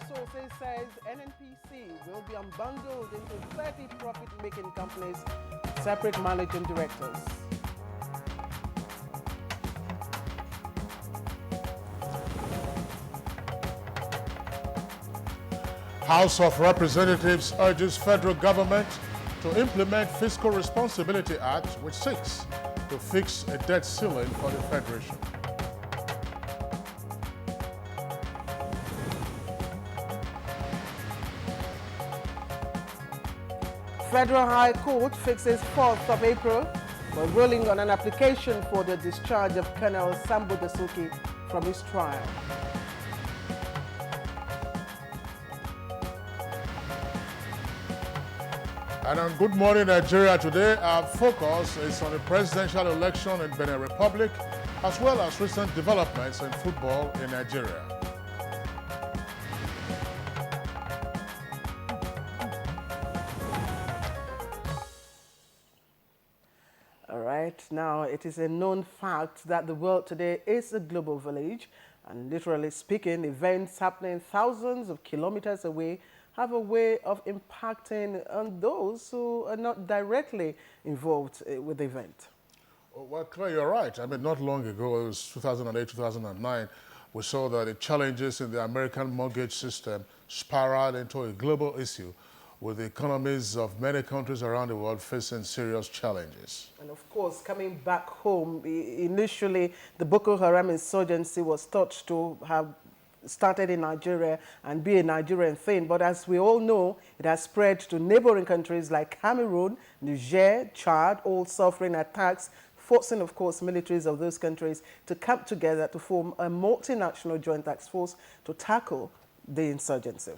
sources says NNPC will be unbundled into 30 profit-making companies, separate managing directors. House of Representatives urges federal government to implement Fiscal Responsibility Act, which seeks to fix a debt ceiling for the Federation. Federal High Court fixes 4th of April for ruling on an application for the discharge of Colonel Sambo Dasuki from his trial. And on Good Morning Nigeria today, our focus is on the presidential election in Benin Republic, as well as recent developments in football in Nigeria. All right, now it is a known fact that the world today is a global village, and literally speaking, events happening thousands of kilometers away have a way of impacting on those who are not directly involved with the event. Well, Claire, you're right. I mean, not long ago, it was 2008, 2009, we saw that the challenges in the American mortgage system spiraled into a global issue, with the economies of many countries around the world facing serious challenges. And of course, coming back home, initially the Boko Haram insurgency was thought to have started in Nigeria and be a Nigerian thing, but as we all know, it has spread to neighboring countries like Cameroon, Niger, Chad, all suffering attacks, forcing, of course, militaries of those countries to come together to form a multinational joint task force to tackle the insurgency.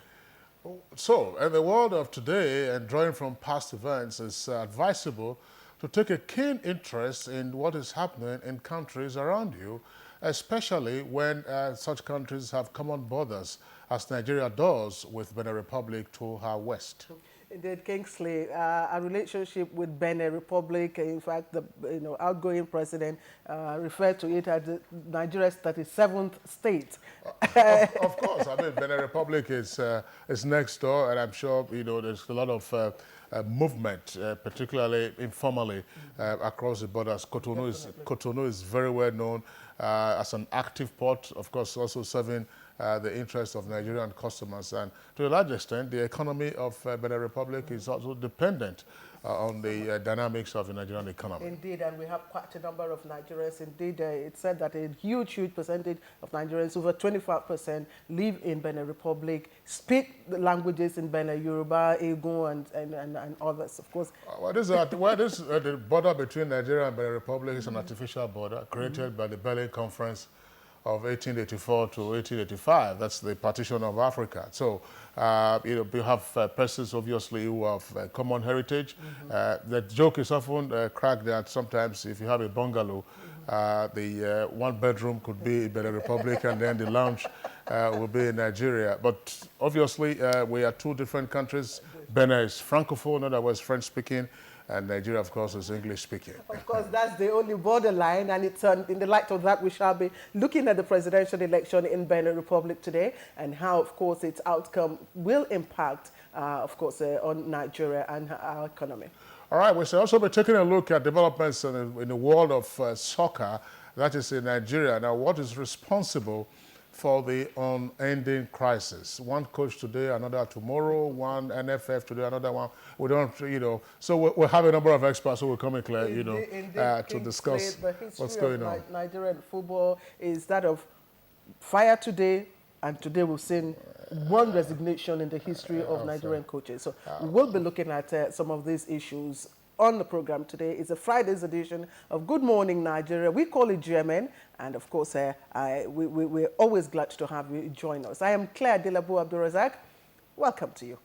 So, in the world of today, and drawing from past events, it's advisable to take a keen interest in what is happening in countries around you, especially when such countries have common borders, as Nigeria does with Benin Republic to her west. Indeed, Kingsley, our relationship with Benin Republic, in fact, the outgoing president referred to it as Nigeria's 37th state. Of course, I mean, Benin Republic is next door, and I'm sure there's a lot of movement, particularly informally, across the borders. Cotonou is very well known as an active port, of course, also serving the interests of Nigerian customers. And to a large extent, the economy of Benin Republic is also dependent on the dynamics of the Nigerian economy. Indeed, and we have quite a number of Nigerians. Indeed, it's said that a huge percentage of Nigerians, over 25%, live in Benin Republic, speak the languages in Benin, Yoruba, Egun, and others, of course. The border between Nigeria and Benin Republic is an artificial border created by the Berlin Conference of 1884 to 1885. That's the partition of Africa. So, you have persons, obviously, who have common heritage. The joke is often cracked that sometimes if you have a bungalow, the one bedroom could be in Benin Republic and then the lounge will be in Nigeria. But obviously, we are two different countries. Benin is Francophone, in other words, French-speaking, and Nigeria, of course, is English-speaking. Of course, that's the only borderline, and it's in the light of that we shall be looking at the presidential election in Benin Republic today and how, of course, its outcome will impact, of course, on Nigeria and our economy. All right, we shall also be taking a look at developments in the world of soccer, that is in Nigeria. Now, what is responsible for the unending crisis? One coach today, another tomorrow, one NFF today, another one. We don't, so we'll have a number of experts who will come in, Claire, to discuss what's going on. Nigerian football is that of fire today, and today we've seen one resignation in the history of Nigerian coaches. So we will be looking at some of these issues on the program today. It's a Friday's edition of Good Morning Nigeria. We call it GMN, and of course, we're always glad to have you join us. I am Claire Delabu Abdurazak. Welcome to you.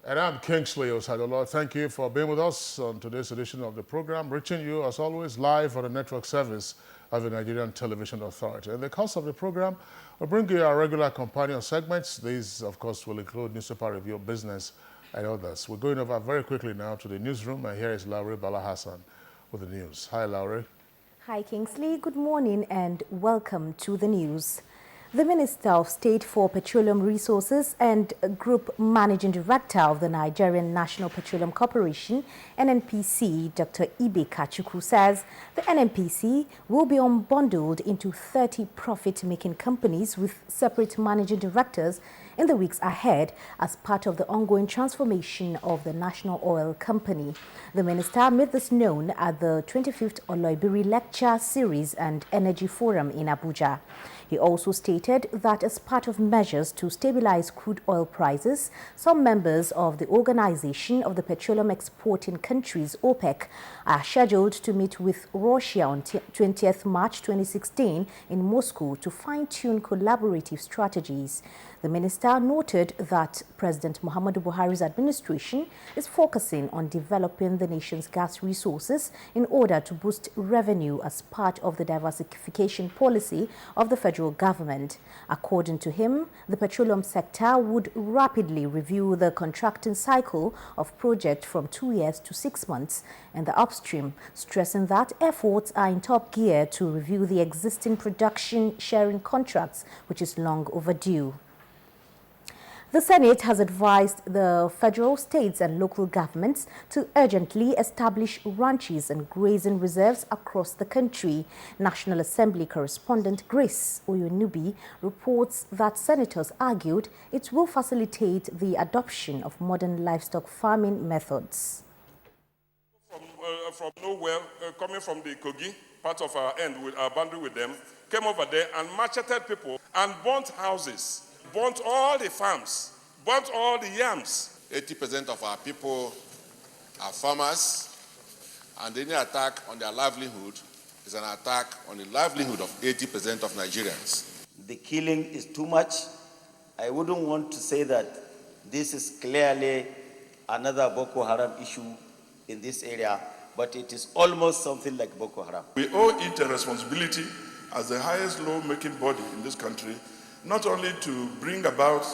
And I'm Kingsley Osadola. Thank you for being with us on today's edition of the program, reaching you, as always, live on the network service of the Nigerian Television Authority. In the course of the program, we'll bring you our regular companion segments. These, of course, will include newspaper review, business, and others. We're going over very quickly now to the newsroom, and here is Laure Bala Hassan with the news. Hi, Laure. Hi, Kingsley. Good morning and welcome to the news. The Minister of State for Petroleum Resources and Group Managing Director of the Nigerian National Petroleum Corporation, NNPC, Dr. Ibe Kachukwu, says the NNPC will be unbundled into 30 profit-making companies with separate managing directors in the weeks ahead as part of the ongoing transformation of the National Oil Company. The minister made this known at the 25th Oloibiri Lecture Series and Energy Forum in Abuja. He also stated that as part of measures to stabilize crude oil prices, some members of the Organization of the Petroleum Exporting Countries, OPEC, are scheduled to meet with Russia on 20th March 2016 in Moscow to fine-tune collaborative strategies. The minister noted that President Muhammadu Buhari's administration is focusing on developing the nation's gas resources in order to boost revenue as part of the diversification policy of the federal government. According to him, the petroleum sector would rapidly review the contracting cycle of projects from 2 years to 6 months in the upstream, stressing that efforts are in top gear to review the existing production sharing contracts, which is long overdue. The Senate has advised the federal, states and local governments to urgently establish ranches and grazing reserves across the country. National Assembly correspondent Grace Oyonubi reports that senators argued it will facilitate the adoption of modern livestock farming methods. From nowhere, coming from the Kogi, part of our end, with our boundary with them, came over there and macheted people and burnt houses. Burnt all the farms, burnt all the yams. 80% of our people are farmers, and any attack on their livelihood is an attack on the livelihood of 80% of Nigerians. The killing is too much. I wouldn't want to say that this is clearly another Boko Haram issue in this area, but it is almost something like Boko Haram. We owe it a responsibility as the highest law-making body in this country, not only to bring about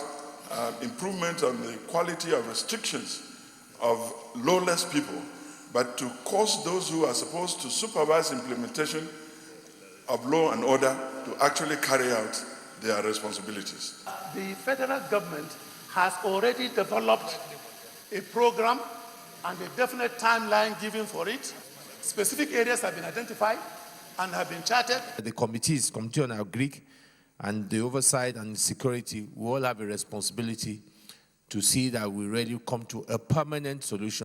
improvement on the quality of restrictions of lawless people, but to cause those who are supposed to supervise implementation of law and order to actually carry out their responsibilities. The federal government has already developed a program and a definite timeline given for it. Specific areas have been identified and have been charted. The Committee on Agric and the oversight and security will all have a responsibility to see that we really come to a permanent solution.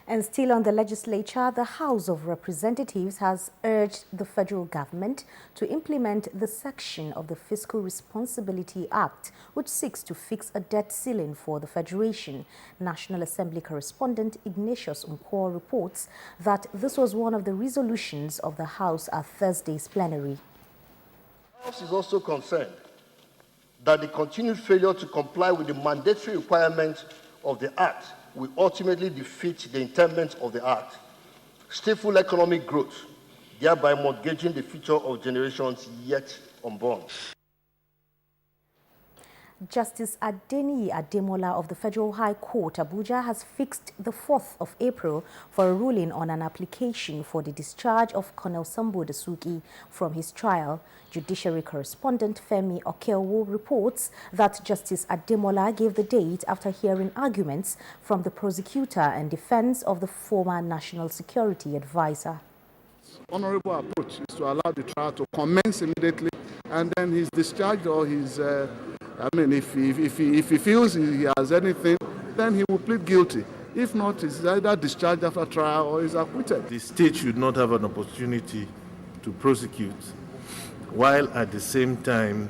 And still on the legislature, the House of Representatives has urged the federal government to implement the section of the Fiscal Responsibility Act, which seeks to fix a debt ceiling for the Federation. National Assembly correspondent Ignatius Umkor reports that this was one of the resolutions of the House at Thursday's plenary. The House is also concerned that the continued failure to comply with the mandatory requirements of the Act will ultimately defeat the intent of the Act, stifle economic growth, thereby mortgaging the future of generations yet unborn. Justice Adeniyi Ademola of the Federal High Court, Abuja, has fixed the 4th of April for a ruling on an application for the discharge of Colonel Sambo Dasuki from his trial. Judiciary correspondent Femi Okeowo reports that Justice Ademola gave the date after hearing arguments from the prosecutor and defense of the former National Security Advisor. Honorable approach is to allow the trial to commence immediately, and then his discharge or his if he feels he has anything, then he will plead guilty. If not, he's either discharged after trial or is acquitted. The state should not have an opportunity to prosecute while at the same time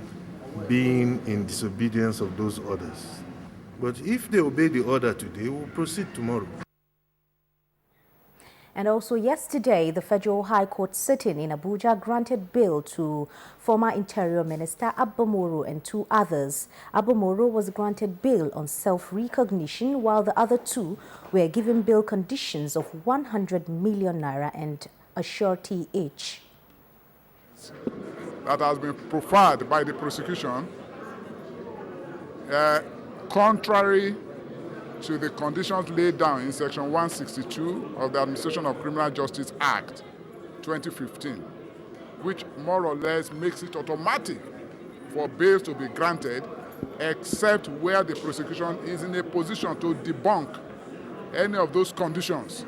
being in disobedience of those orders. But if they obey the order today, we'll proceed tomorrow. And also yesterday, the Federal High Court sitting in Abuja granted bail to former Interior Minister Abomoro and 2 others. Abomoro was granted bail on self-recognition, while the other 2 were given bail conditions of 100 million naira and a surety each. That has been profiled by the prosecution, contrary to the conditions laid down in Section 162 of the Administration of Criminal Justice Act 2015. which more or less makes it automatic for bail to be granted, except where the prosecution is in a position to debunk any of those conditions.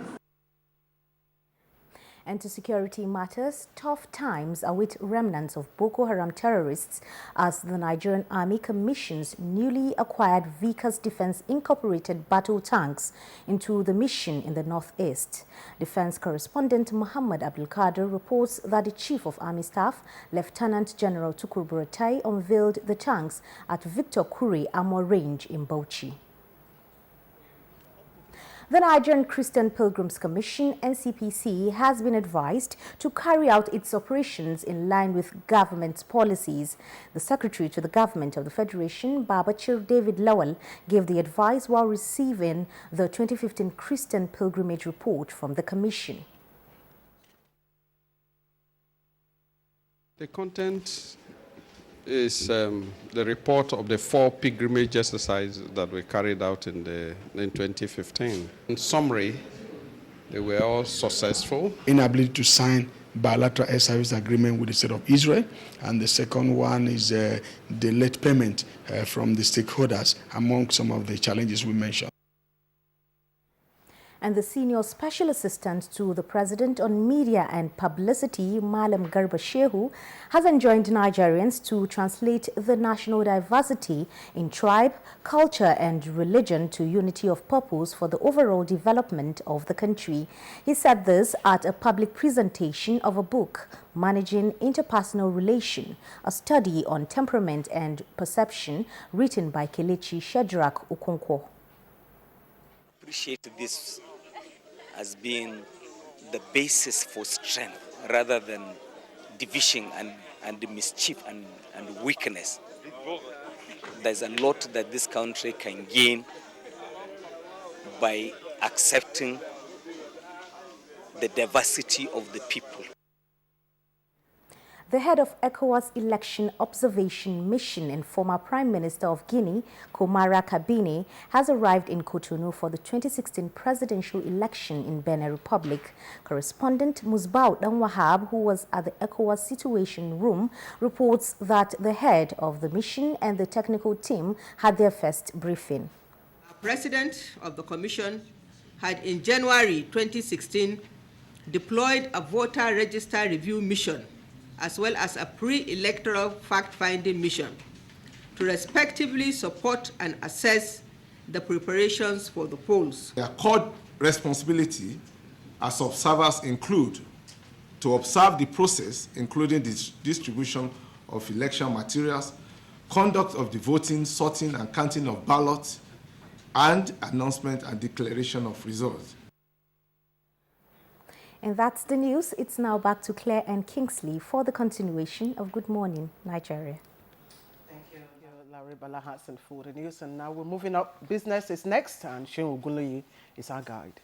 And to security matters, tough times await remnants of Boko Haram terrorists as the Nigerian Army commissions newly acquired Vickers Defense Incorporated battle tanks into the mission in the northeast. Defense correspondent Muhammad Abdulkader reports that the Chief of Army Staff, Lieutenant General Tukur Buratai, unveiled the tanks at Victor Kuri Armor Range in Bauchi. The Nigerian Christian Pilgrims Commission, NCPC, has been advised to carry out its operations in line with government's policies. The Secretary to the Government of the Federation, Babachir David Lawal, gave the advice while receiving the 2015 Christian Pilgrimage Report from the Commission. The content is the report of the 4 pilgrimage exercises that were carried out in 2015. In summary, they were all successful. Inability to sign bilateral air service agreement with the state of Israel, and the second one is the late payment from the stakeholders, among some of the challenges we mentioned. And the Senior Special Assistant to the President on Media and Publicity, Malam Garba Shehu, has enjoined Nigerians to translate the national diversity in tribe, culture and religion to unity of purpose for the overall development of the country. He said this at a public presentation of a book, Managing Interpersonal Relation, a study on temperament and perception, written by Kelechi Shedrack Okonkwo. Appreciate this as being the basis for strength rather than division and mischief and weakness. There's a lot that this country can gain by accepting the diversity of the people. The head of ECOWAS Election Observation Mission and former Prime Minister of Guinea, Komara Kabine, has arrived in Cotonou for the 2016 presidential election in Benin Republic. Correspondent Musbao Danwahab, who was at the ECOWAS Situation Room, reports that the head of the mission and the technical team had their first briefing. The President of the Commission had in January 2016 deployed a voter register review mission as well as a pre-electoral fact-finding mission to respectively support and assess the preparations for the polls. Their core responsibility as observers include to observe the process, including the distribution of election materials, conduct of the voting, sorting and counting of ballots, and announcement and declaration of results. And that's the news. It's now back to Claire and Kingsley for the continuation of Good Morning, Nigeria. Thank you, Larry Bala Hassan, for the news. And now we're moving up. Business is next, and Shehu Ogunloye is our guide.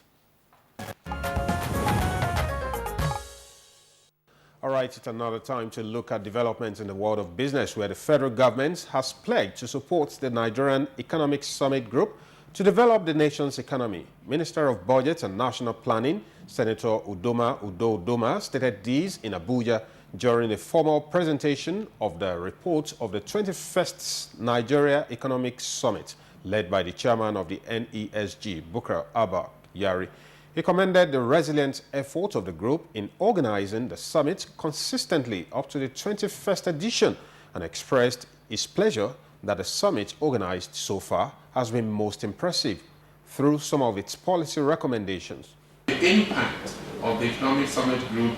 All right, it's another time to look at developments in the world of business, where the federal government has pledged to support the Nigerian Economic Summit Group to develop the nation's economy. Minister of Budget and National Planning, Senator Udo Udoma, stated these in Abuja during a formal presentation of the report of the 21st Nigeria Economic Summit, led by the chairman of the NESG, Bukar Abba Yari. He commended the resilient effort of the group in organizing the summit consistently up to the 21st edition and expressed his pleasure that the summit organized so far has been most impressive through some of its policy recommendations. The impact of the Economic Summit Group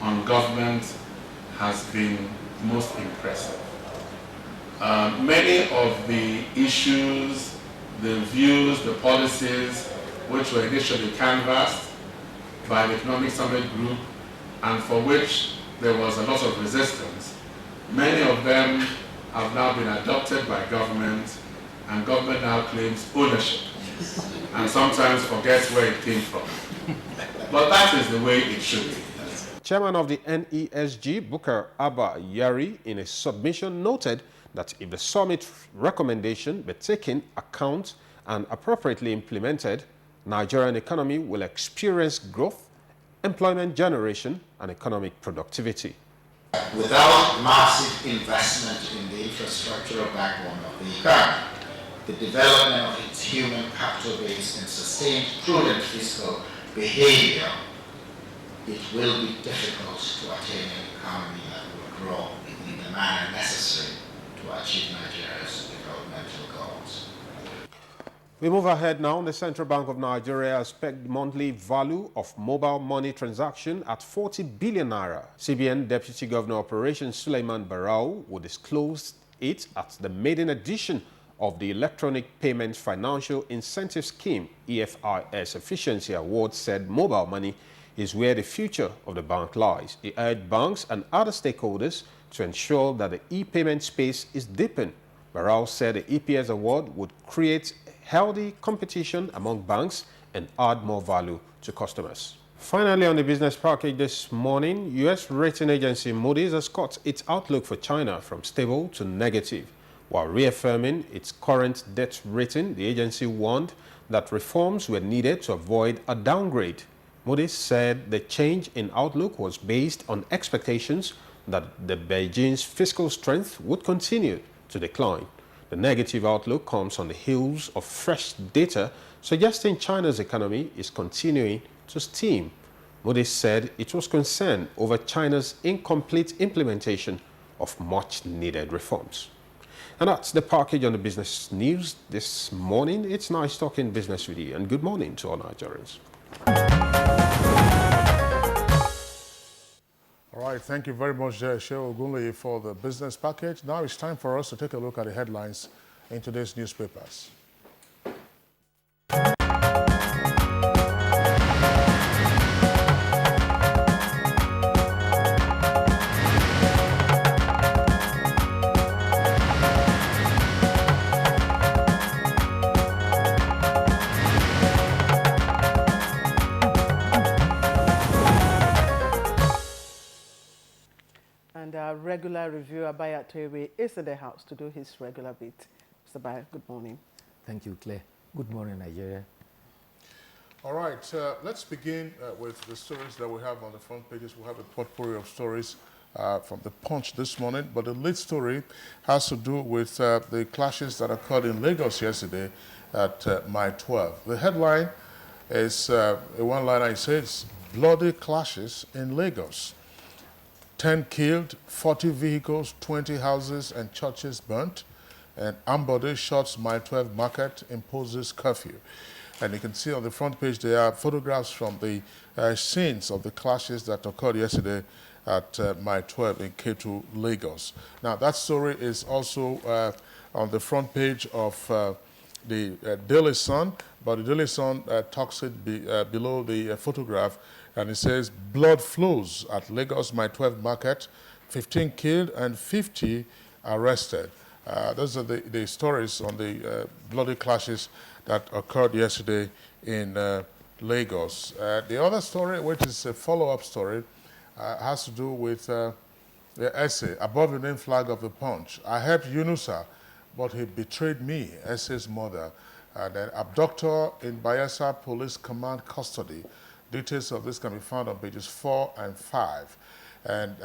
on government has been most impressive. Many of the issues, the views, the policies which were initially canvassed by the Economic Summit Group and for which there was a lot of resistance, many of them have now been adopted by government, and government now claims ownership and sometimes forgets where it came from. But that is the way it should be. Chairman of the NESG, Bukar Abba Yari, in a submission noted that if the summit recommendation be taken account and appropriately implemented, Nigerian economy will experience growth, employment generation, and economic productivity. Without massive investment in the infrastructural backbone of the economy, the development of its human capital base and sustained prudent fiscal behavior, it will be difficult to attain an economy that will grow in the manner necessary to achieve Nigeria's developmental goals. We move ahead now. The Central Bank of Nigeria has pegged the monthly value of mobile money transaction at 40 billion naira. CBN Deputy Governor Operations Suleiman Barau will disclose it at the maiden edition of the Electronic Payments Financial Incentive Scheme (EFIS) Efficiency Award. Said mobile money is where the future of the bank lies. He urged banks and other stakeholders to ensure that the e-payment space is deepened. Barau said the EPS award would create healthy competition among banks and add more value to customers. Finally, on the business package this morning, U.S. rating agency Moody's has cut its outlook for China from stable to negative. While reaffirming its current debt rating, the agency warned that reforms were needed to avoid a downgrade. Moody's said the change in outlook was based on expectations that the Beijing's fiscal strength would continue to decline. The negative outlook comes on the heels of fresh data suggesting China's economy is continuing to steam. Moody's said it was concerned over China's incomplete implementation of much-needed reforms. And that's the package on the business news this morning. It's nice talking business with you, and good morning to all Nigerians. All right, thank you very much, Shehu Ogunleye, for the business package. Now it's time for us to take a look at the headlines in today's newspapers. And our regular reviewer, Abaya Tewe, is in the house to do his regular bit. Mr. Abaya, good morning. Thank you, Claire. Good morning, Nigeria. All right, let's begin with the stories that we have on the front pages. We have a potpourri of stories from the Punch this morning, but the lead story has to do with the clashes that occurred in Lagos yesterday at Mile 12. The headline is a one-liner. It says, "Bloody clashes in Lagos. 10 killed, 40 vehicles, 20 houses and churches burnt, and Ambode shuts Mile 12 market, imposes curfew." And you can see on the front page there are photographs from the scenes of the clashes that occurred yesterday at Mile 12 in Ketu, Lagos. Now that story is also on the front page of the Daily Sun, but the Daily Sun talks it below the photograph, and it says, "Blood flows at Lagos Mile 12 market, 15 killed and 50 arrested." Those are the stories on the bloody clashes that occurred yesterday in Lagos. The other story, which is a follow-up story, has to do with the essay, "Above the name flag of the Punch. I helped Yunusa, but he betrayed me," essay's mother. Then abductor in Bayelsa Police Command custody. Details of this can be found on pages 4 and 5. And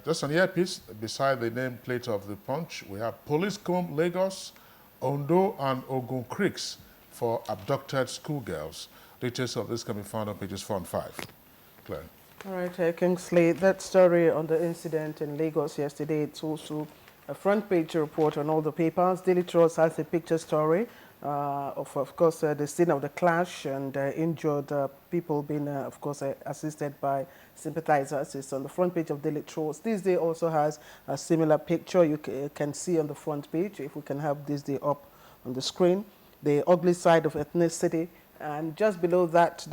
just an earpiece, beside the nameplate of the Punch, we have Police Comb Lagos, Ondo and Ogun Creeks for abducted schoolgirls. Details of this can be found on pages 4 and 5. Claire. All right, Kingsley, that story on the incident in Lagos yesterday, it's also a front page report on all the papers. Daily Trust has a picture story of course, the scene of the clash and injured people being, of course, assisted by sympathizers. It's on the front page of Daily Trust. This day also has a similar picture you can see on the front page, if we can have this day up on the screen. The ugly side of ethnicity, and just below that,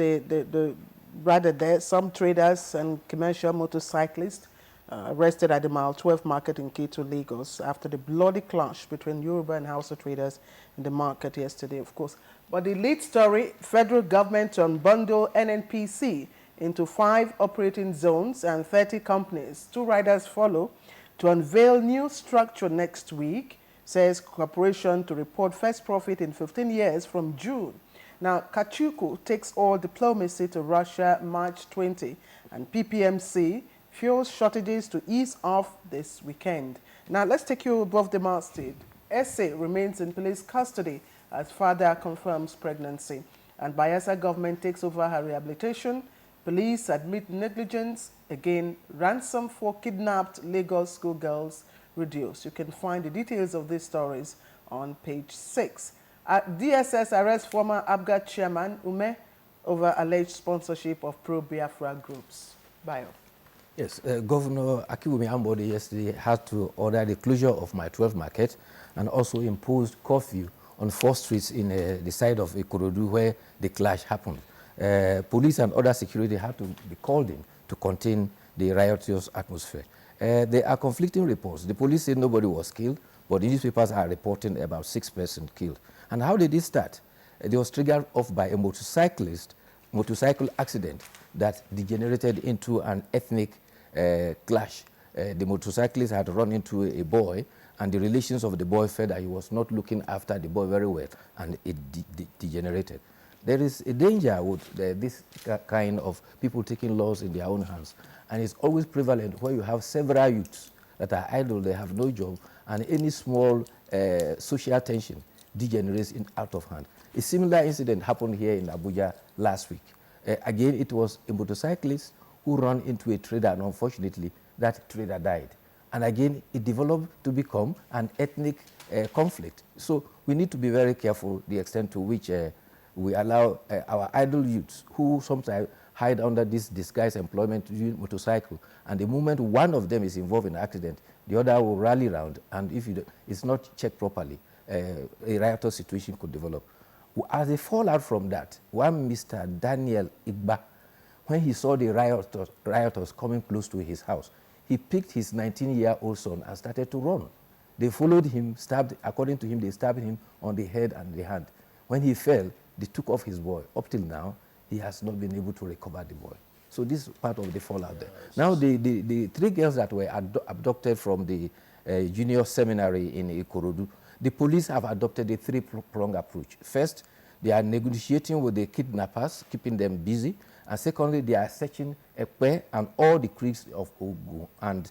rather there, some traders and commercial motorcyclists arrested at the Mile 12 market in Ketu, Lagos, after the bloody clash between Yoruba and Hausa traders in the market yesterday, of course. But the lead story, federal government to unbundle NNPC into 5 operating zones and 30 companies. 2 riders follow to unveil new structure next week, says corporation to report first profit in 15 years from June. Now, Kachuku takes all diplomacy to Russia March 20, and PPMC fuel shortages to ease off this weekend. Now, let's take you above the masthead. Essay remains in police custody as father confirms pregnancy. And Bayelsa government takes over her rehabilitation. Police admit negligence. Again, ransom for kidnapped Lagos schoolgirls reduced. You can find the details of these stories on page 6. DSS arrests former Abuja chairman Ume over alleged sponsorship of pro-Biafra groups. Bayo. Yes, Governor Akiwumi Ambode yesterday had to order the closure of my 12 market and also imposed curfew on 4 streets in the side of Ikorodu where the clash happened. Police and other security had to be called in to contain the riotous atmosphere. There are conflicting reports. The police said nobody was killed, but the newspapers are reporting about 6 persons killed. And how did it start? It was triggered off by a motorcycle accident that degenerated into an ethnic clash. The motorcyclist had run into a boy, and the relations of the boy felt that he was not looking after the boy very well, and it degenerated. There is a danger with this kind of people taking laws in their own hands, and it's always prevalent where you have several youths that are idle, they have no job, and any small social tension degenerates out of hand. A similar incident happened here in Abuja last week. Again, it was a motorcyclist who ran into a trader, and unfortunately, that trader died. And again, it developed to become an ethnic conflict. So we need to be very careful the extent to which we allow our idle youths, who sometimes hide under this disguised employment using motorcycle, and the moment one of them is involved in an accident, the other will rally around, and if it's not checked properly, a riotous situation could develop. As a fallout from that, one Mr. Daniel Igba, when he saw the rioters coming close to his house, he picked his 19-year-old son and started to run. They followed him, according to him, they stabbed him on the head and the hand. When he fell, they took off his boy. Up till now, he has not been able to recover the boy. So this is part of the fallout there. Now, the 3 girls that were abducted from the junior seminary in Ikorodu, the police have adopted a 3-pronged approach. First, they are negotiating with the kidnappers, keeping them busy. And secondly, they are searching Ekpe and all the creeks of Ogun and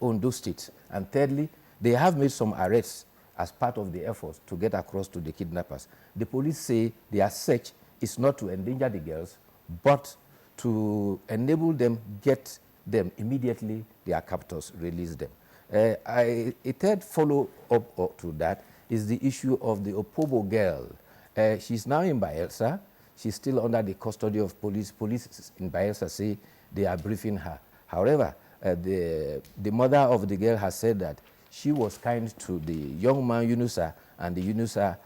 Ondo states. And thirdly, they have made some arrests as part of the efforts to get across to the kidnappers. The police say their search is not to endanger the girls, but to enable them get them immediately, their captors release them. A third follow-up to that is the issue of the Opobo girl. She's now in Bayelsa. She's still under the custody of police. Police in Bayelsa say they are briefing her. However, the mother of the girl has said that she was kind to the young man Yunusa, and the Yunusa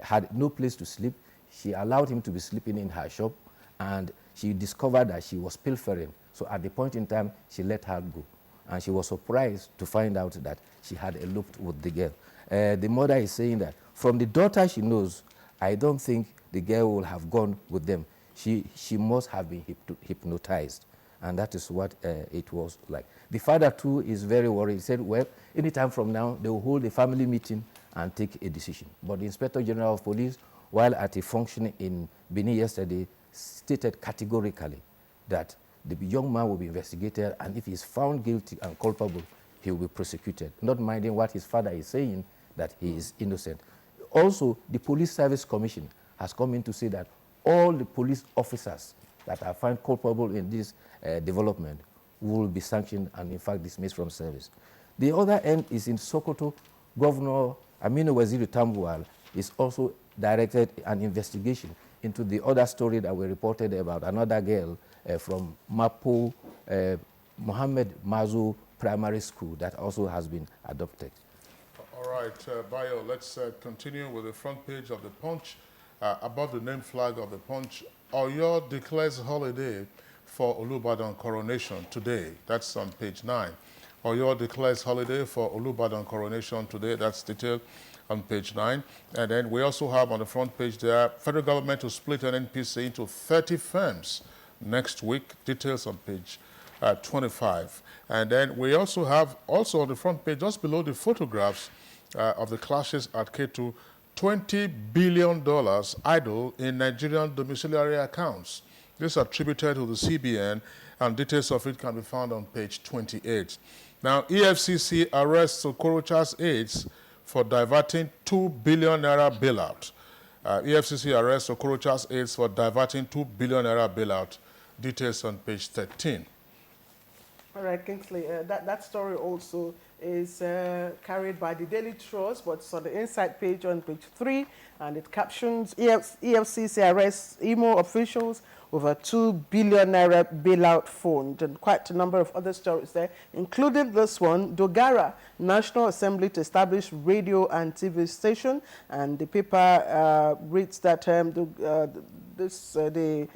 had no place to sleep. She allowed him to be sleeping in her shop, and she discovered that she was pilfering. So at the point in time, she let her go. And she was surprised to find out that she had eloped with the girl. The mother is saying that from the daughter she knows, I don't think the girl will have gone with them. She must have been hypnotized. And that is what it was like. The father, too, is very worried. He said, well, anytime from now, they will hold a family meeting and take a decision. But the Inspector General of Police, while at a function in Benin yesterday, stated categorically that the young man will be investigated, and if he is found guilty and culpable, he will be prosecuted, not minding what his father is saying, that he is innocent. Also, the Police Service Commission has come in to say that all the police officers that are found culpable in this development will be sanctioned and, in fact, dismissed from service. The other end is in Sokoto. Governor Aminu Waziri Tambuwal is also directed an investigation into the other story that we reported about another girl from Mapo, Mohammed Mazu Primary School that also has been adopted. All right, Bayo, let's continue with the front page of the Punch. Above the name flag of the Punch, Oyo declares holiday for Olubadan coronation today. That's on page 9. Oyo declares holiday for Olubadan coronation today. That's detailed on page 9. And then we also have on the front page there, federal government to split an NPC into 30 firms next week. Details on page 25. And then we also have, also on the front page, just below the photographs of the clashes at Ketu, $20 billion idle in Nigerian domiciliary accounts. This is attributed to the CBN, and details of it can be found on page 28. Now, EFCC arrests Okorocha's aides for diverting 2 billion naira bailout. EFCC arrests Okorocha's aides for diverting 2 billion naira bailout. Details on page 13. All right, Kingsley, that story also is carried by the Daily Trust, but it's on the inside page on page 3, and it captions EFCC arrests Imo officials over 2 billion naira bailout fund, and quite a number of other stories there, including this one, Dogara National Assembly to establish radio and TV station, and the paper reads that the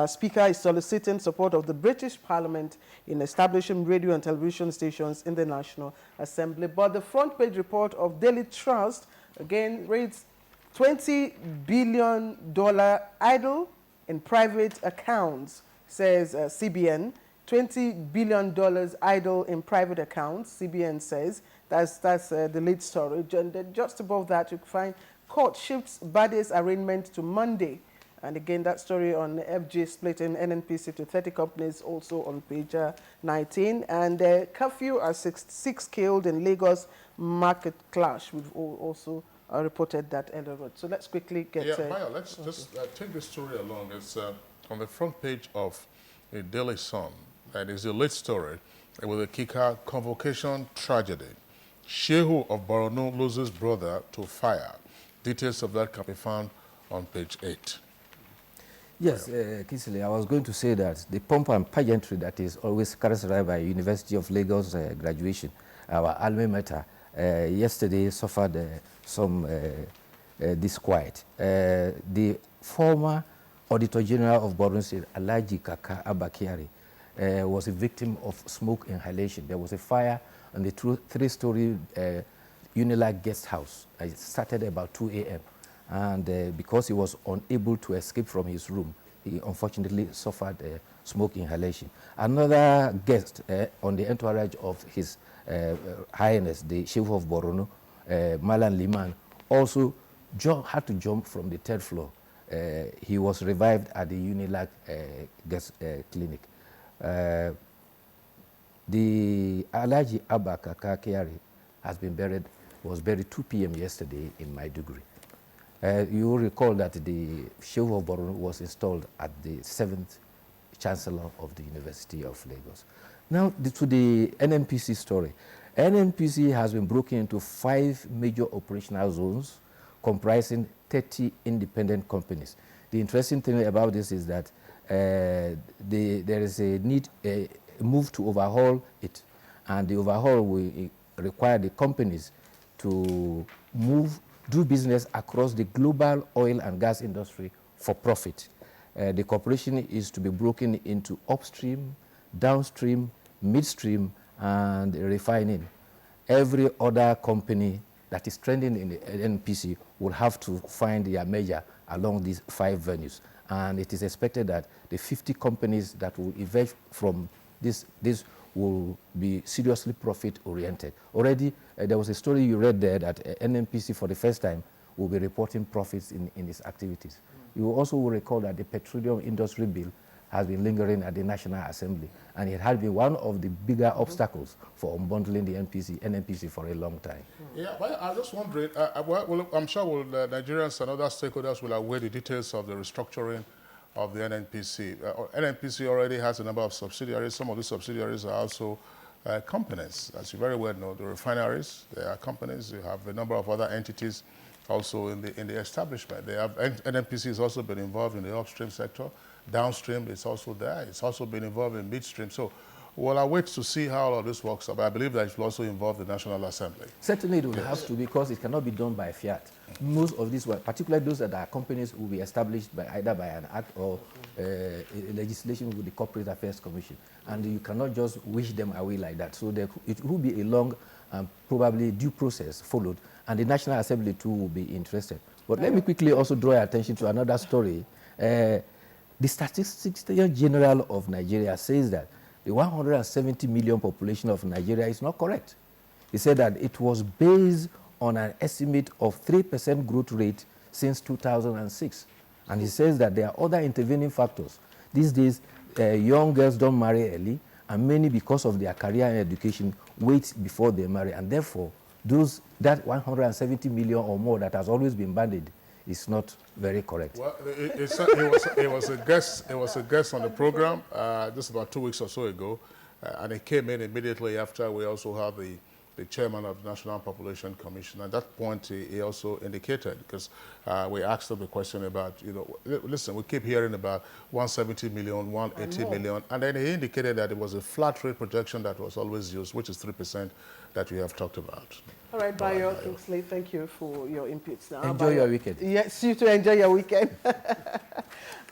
Speaker is soliciting support of the British Parliament in establishing radio and television stations in the National Assembly. But the front page report of Daily Trust again reads $20 billion idle in private accounts, says CBN. $20 billion idle in private accounts, CBN says. That's the lead story. And just above that, you can find court shifts Bade's arraignment to Monday. And again, that story on FJ splitting NNPC to 30 companies also on page 19. And curfew are 6 killed in Lagos market clash. We've also reported that earlier on. So let's quickly get... Yeah, Maya, let's just take this story along. It's on the front page of the Daily Sun. And it's a late story with a kicker, convocation tragedy. Shehu of Borno loses brother to fire. Details of that can be found on page 8. Yes, Kingsley, I was going to say that the pomp and pageantry that is always characterized by University of Lagos graduation, our alma mater, yesterday suffered some disquiet. The former Auditor General of Borno State, Alhaji Kaka Abakiari, was a victim of smoke inhalation. There was a fire on the 3-story Unilag guest house. It started about 2 a.m. And because he was unable to escape from his room, he unfortunately suffered smoke inhalation. Another guest on the entourage of His Highness, the Chief of Borno, Malan Liman, also had to jump from the 3rd floor. He was revived at the Unilag guest clinic. The Alhaji Abba Kaka was buried 2 p.m. yesterday in Maiduguri. You will recall that the Shehu of Borno was installed at the 7th Chancellor of the University of Lagos. Now, to the NNPC story. NNPC has been broken into 5 major operational zones comprising 30 independent companies. The interesting thing about this is that there is a move to overhaul it, and the overhaul will require the companies to do business across the global oil and gas industry for profit. The corporation is to be broken into upstream, downstream, midstream, and refining. Every other company that is trending in the NPC will have to find their measure along these 5 venues. And it is expected that the 50 companies that will emerge from this will be seriously profit-oriented. Already, there was a story you read there that NNPC, for the first time, will be reporting profits in its activities. You also will recall that the Petroleum Industry Bill has been lingering at the National Assembly, and it has been one of the bigger obstacles for unbundling the NNPC for a long time. Yeah, but I'm just wondering, well, I'm sure Nigerians and other stakeholders will await the details of the restructuring of the NNPC. NNPC already has a number of subsidiaries. Some of these subsidiaries are also companies. As you very well know, the refineries, they are companies. You have a number of other entities also in the establishment. They have, NNPC has also been involved in the upstream sector. Downstream, it's also there. It's also been involved in midstream. So, well, I wait to see how all of this works out. But I believe that it will also involve the National Assembly. Certainly it will have to, because it cannot be done by fiat. Most of these, particularly those that are companies, will be established by either by an act or legislation with the Corporate Affairs Commission. And you cannot just wish them away like that. So it will be a long and probably due process followed. And the National Assembly too will be interested. But let me quickly also draw your attention to another story. The Statistics General of Nigeria says that the 170 million population of Nigeria is not correct. He said that it was based on an estimate of 3% growth rate since 2006. And he says that there are other intervening factors. These days, young girls don't marry early, and many, because of their career and education, wait before they marry. And therefore, that 170 million or more that has always been bandied is not very correct. Well, it was a guest on the program just about 2 weeks or so ago, and it came in immediately after we also had the chairman of the National Population Commission. At that point, he also indicated, because we asked him a question about, listen, we keep hearing about 170 million, 180 million, and then he indicated that it was a flat rate projection that was always used, which is 3% that we have talked about. All right, Bayo Kingsley, thank you for your inputs. Now, enjoy your weekend. Yes, you too, enjoy your weekend.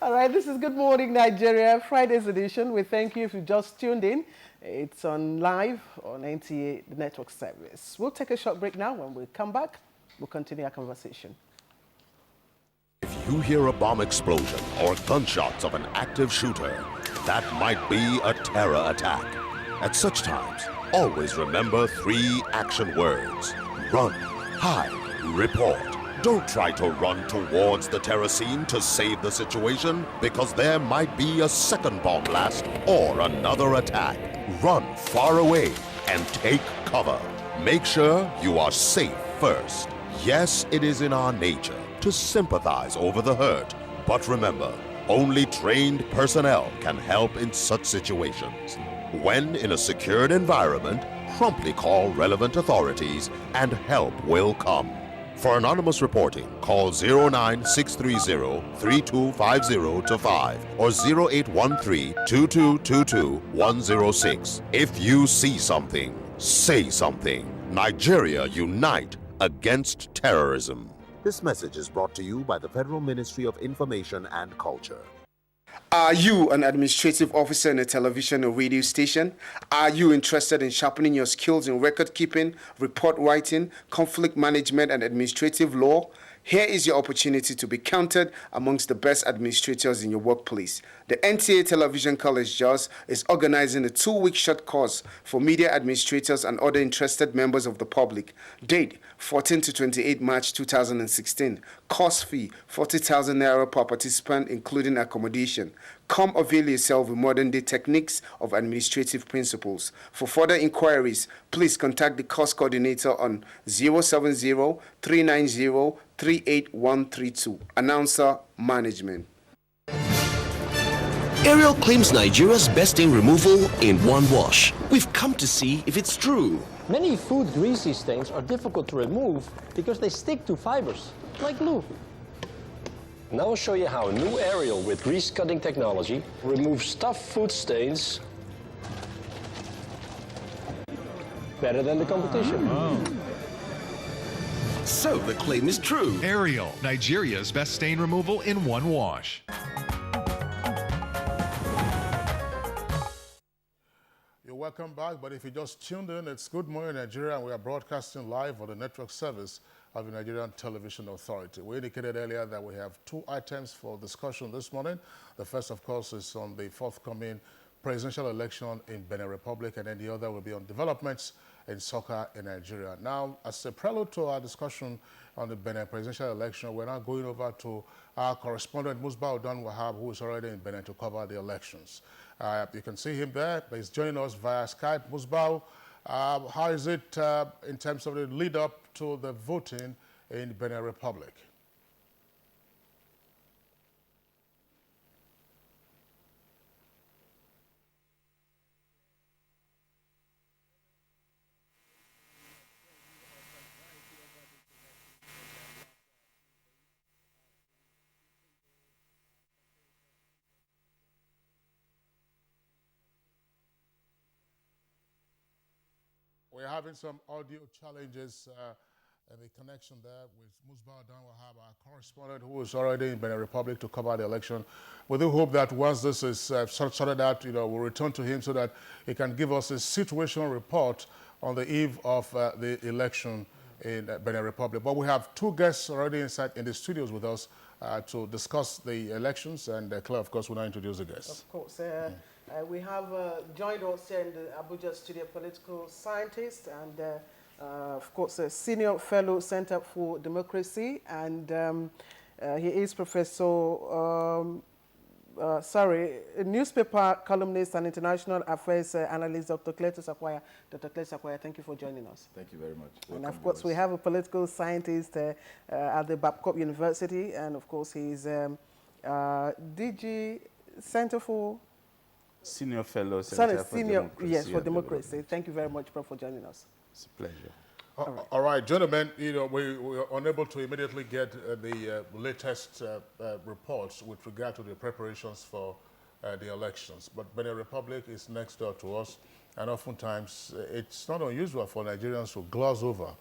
All right, this is Good Morning Nigeria, Friday's edition. We thank you if you just tuned in. It's on live on NTA, the network service. We'll take a short break now. When we come back, we'll continue our conversation. If you hear a bomb explosion or gunshots of an active shooter, that might be a terror attack. At such times, always remember 3 action words: run, hide, report. Don't try to run towards the terror scene to save the situation, because there might be a second bomb blast or another attack. Run far away and take cover. Make sure you are safe first. Yes, it is in our nature to sympathize over the hurt, but remember, only trained personnel can help in such situations. When in a secured environment, promptly call relevant authorities and help will come. For anonymous reporting, call 09630-3250-5 or 0813-2222-106. If you see something, say something. Nigeria, unite against terrorism. This message is brought to you by the Federal Ministry of Information and Culture. Are you an administrative officer in a television or radio station? Are you interested in sharpening your skills in record keeping, report writing, conflict management, and administrative law? Here is your opportunity to be counted amongst the best administrators in your workplace. The NTA Television College JAWS is organizing a 2-week short course for media administrators and other interested members of the public. Date, 14 to 28 March 2016. Course fee, 40,000 naira per participant, including accommodation. Come avail yourself with modern-day techniques of administrative principles. For further inquiries, please contact the course coordinator on 070-390-38132. Announcer, Management. Ariel claims Nigeria's best stain removal in one wash. We've come to see if it's true. Many food greasy stains are difficult to remove because they stick to fibers, like glue. Now I'll show you how new Ariel with grease cutting technology removes tough food stains better than the competition. So the claim is true. Ariel, Nigeria's best stain removal in one wash. You're welcome back, but if you just tuned in, it's Good Morning Nigeria, and we are broadcasting live on the network service of the Nigerian Television Authority. We indicated earlier that we have 2 items for discussion this morning. The first, of course, is on the forthcoming presidential election in Benin Republic, and then the other will be on developments in soccer in Nigeria. Now, as a prelude to our discussion on the Benin presidential election, we're now going over to our correspondent, Musbah Odan Wahab, who is already in Benin to cover the elections. You can see him there, but he's joining us via Skype. Musbah, how is it in terms of the lead up to the voting in Benin Republic? We're having some audio challenges and the connection there with Musbah Odan Wahab, our correspondent who is already in Benin Republic to cover the election. We do hope that once this is sorted out, we'll return to him so that he can give us a situational report on the eve of the election in Benin Republic. But we have 2 guests already inside in the studios with us to discuss the elections, and Claire, of course, will now introduce the guests. Of course. We have joined us here in the Abuja studio political scientist and, of course, a senior fellow Center for Democracy, and he is Professor newspaper columnist and international affairs analyst, Dr. Cletus Akwaya. Dr. Cletus Akwaya, thank you for joining us. Thank you very much. And of course, we have a political scientist at the Babcock University, and of course, he's DG Center for Senior Fellow, Center for Democracy. Yes, for Democracy. Thank you very much, Prof, for joining us. It's a pleasure. All right, gentlemen, we were unable to immediately get the latest reports with regard to the preparations for the elections. But Benin Republic is next door to us, and oftentimes it's not unusual for Nigerians to gloss over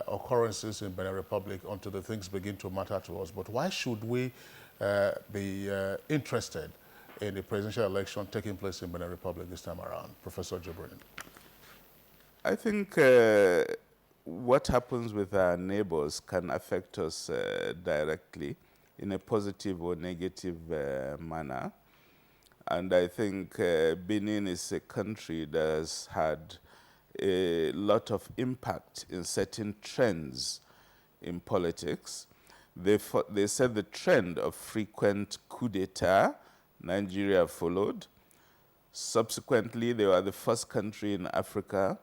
occurrences in Benin Republic until the things begin to matter to us. But why should we be interested in the presidential election taking place in Benin Republic this time around? Professor Jibrin. I think what happens with our neighbors can affect us directly in a positive or negative manner. And I think Benin is a country that has had a lot of impact in certain trends in politics. They set the trend of frequent coup d'etat. Nigeria followed. Subsequently, they were the first country in Africa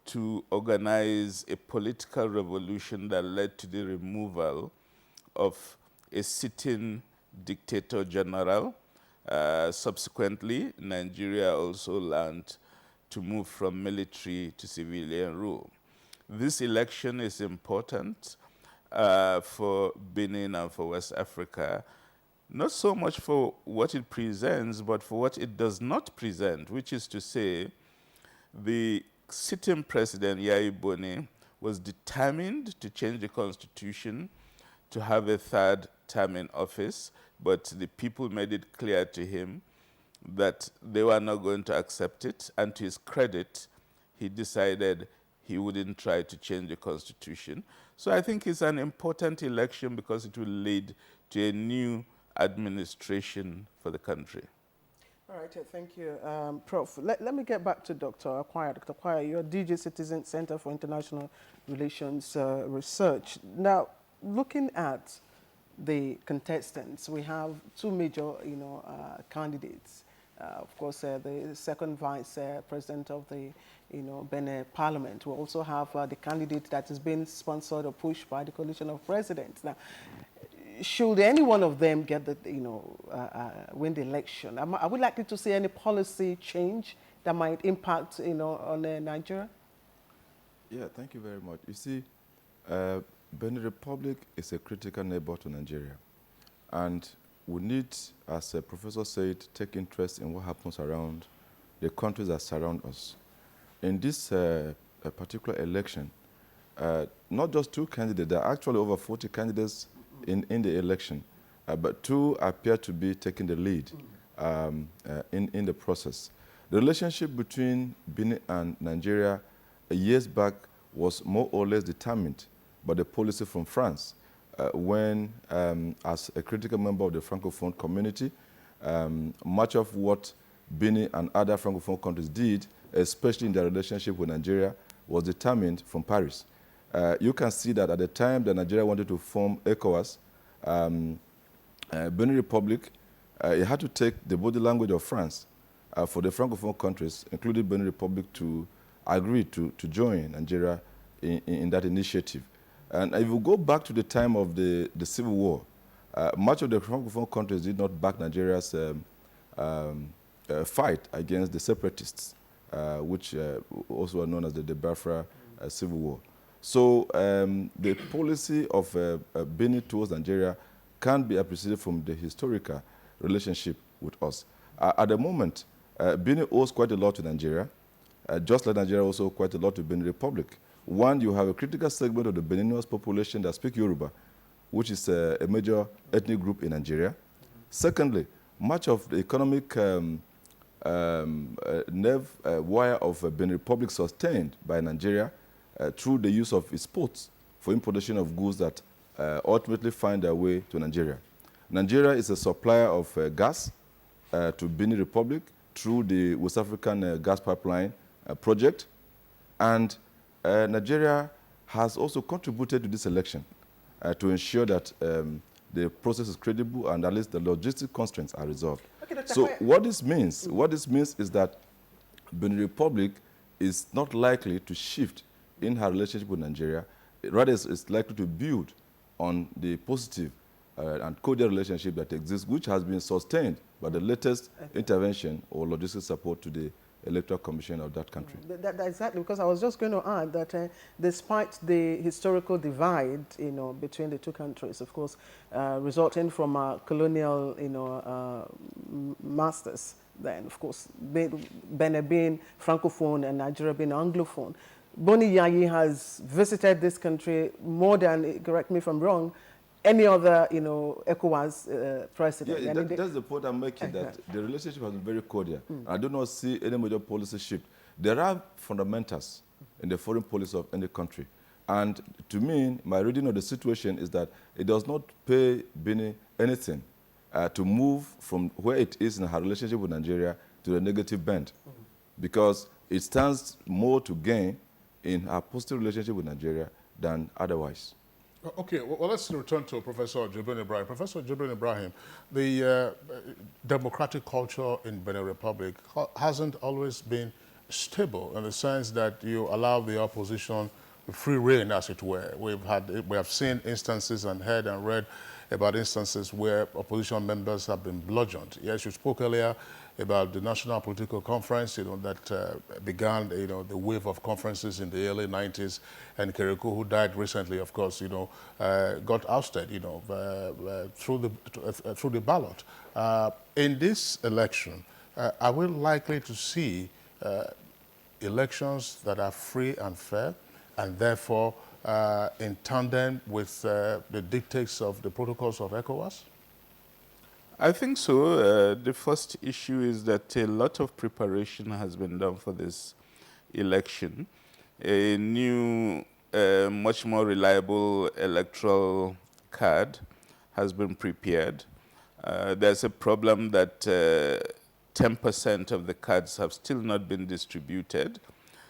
to organize a political revolution that led to the removal of a sitting dictator general. Subsequently, Nigeria also learned to move from military to civilian rule. This election is important for Benin and for West Africa, not so much for what it presents, but for what it does not present, which is to say, the sitting president, Yahya Boni, was determined to change the constitution to have a third term in office, but the people made it clear to him that they were not going to accept it, and to his credit, he decided he wouldn't try to change the constitution. So I think it's an important election because it will lead to a new administration for the country. All right, thank you, Prof. Let me get back to Dr. Akwaya. Dr. Akwaya, you're DG Citizen Center for International Relations Research. Now, looking at the contestants, we have two major, candidates. Of course, the second vice president of the, Benin Parliament. We also have the candidate that is being sponsored or pushed by the coalition of presidents. Now, should any one of them get the, win the election, are we likely to see any policy change that might impact, on Nigeria? Yeah, thank you very much. You see, Benin Republic is a critical neighbor to Nigeria. And we need, as the professor said, take interest in what happens around the countries that surround us. In this particular election, not just two candidates, there are actually over 40 candidates in the election, but two appear to be taking the lead in the process. The relationship between Benin and Nigeria years back was more or less determined by the policy from France when, as a critical member of the Francophone community, much of what Benin and other Francophone countries did, especially in their relationship with Nigeria, was determined from Paris. You can see that at the time that Nigeria wanted to form ECOWAS, Benin Republic, it had to take the body language of France for the Francophone countries, including Benin Republic, to agree to join Nigeria in that initiative. And if you go back to the time of the Civil War, much of the Francophone countries did not back Nigeria's fight against the separatists, which also are known as the Biafra Civil War. So the policy of Benin towards Nigeria can be appreciated from the historical relationship with us. At the moment, Benin owes quite a lot to Nigeria, just like Nigeria also quite a lot to Benin Republic. One, you have a critical segment of the Beninese population that speak Yoruba, which is a major ethnic group in Nigeria. Secondly, much of the economic nerve wire of Benin Republic sustained by Nigeria through the use of its ports for importation of goods that ultimately find their way to Nigeria. Nigeria is a supplier of gas to Benin Republic through the West African gas pipeline project, and Nigeria has also contributed to this election to ensure that the process is credible, and at least the logistic constraints are resolved. Okay, So what this means is that Benin Republic is not likely to shift in her relationship with Nigeria. Rather, it's likely to build on the positive and cordial relationship that exists, which has been sustained by the latest intervention or logistic support to the Electoral Commission of that country. Exactly, because I was just going to add that despite the historical divide, between the two countries, of course, resulting from colonial, masters, then of course, Benin being francophone and Nigeria being anglophone, Boni Yayi has visited this country more than, correct me if I'm wrong, any other, ECOWAS president. Yeah, that's the point I'm making, that the relationship has been very cordial. I do not see any major policy shift. There are fundamentals in the foreign policy of any country. And to me, my reading of the situation is that it does not pay Benin anything to move from where it is in her relationship with Nigeria to the negative bend, because it stands more to gain in her positive relationship with Nigeria than otherwise. Okay, well, let's return to Professor Jibril Ibrahim. Professor Jibril Ibrahim, the democratic culture in Benin Republic hasn't always been stable, in the sense that you allow the opposition free rein, as it were. We have seen instances and heard and read about instances where opposition members have been bludgeoned. Yes, you spoke earlier about the National Political Conference, that began, the wave of conferences in the early 90s, and Kerikou, who died recently, of course, got ousted, through the ballot. In this election, are we likely to see elections that are free and fair, and therefore in tandem with the dictates of the protocols of ECOWAS? I think so. The first issue is that a lot of preparation has been done for this election. A new, much more reliable electoral card has been prepared. There's a problem that 10% of the cards have still not been distributed.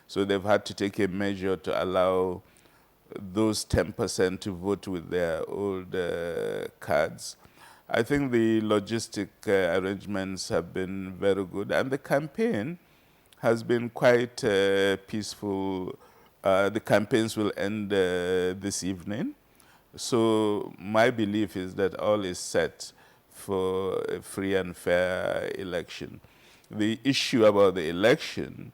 So they've had to take a measure to allow those 10% to vote with their old cards. I think the logistic arrangements have been very good, and the campaign has been quite peaceful. The campaigns will end this evening. So my belief is that all is set for a free and fair election. The issue about the election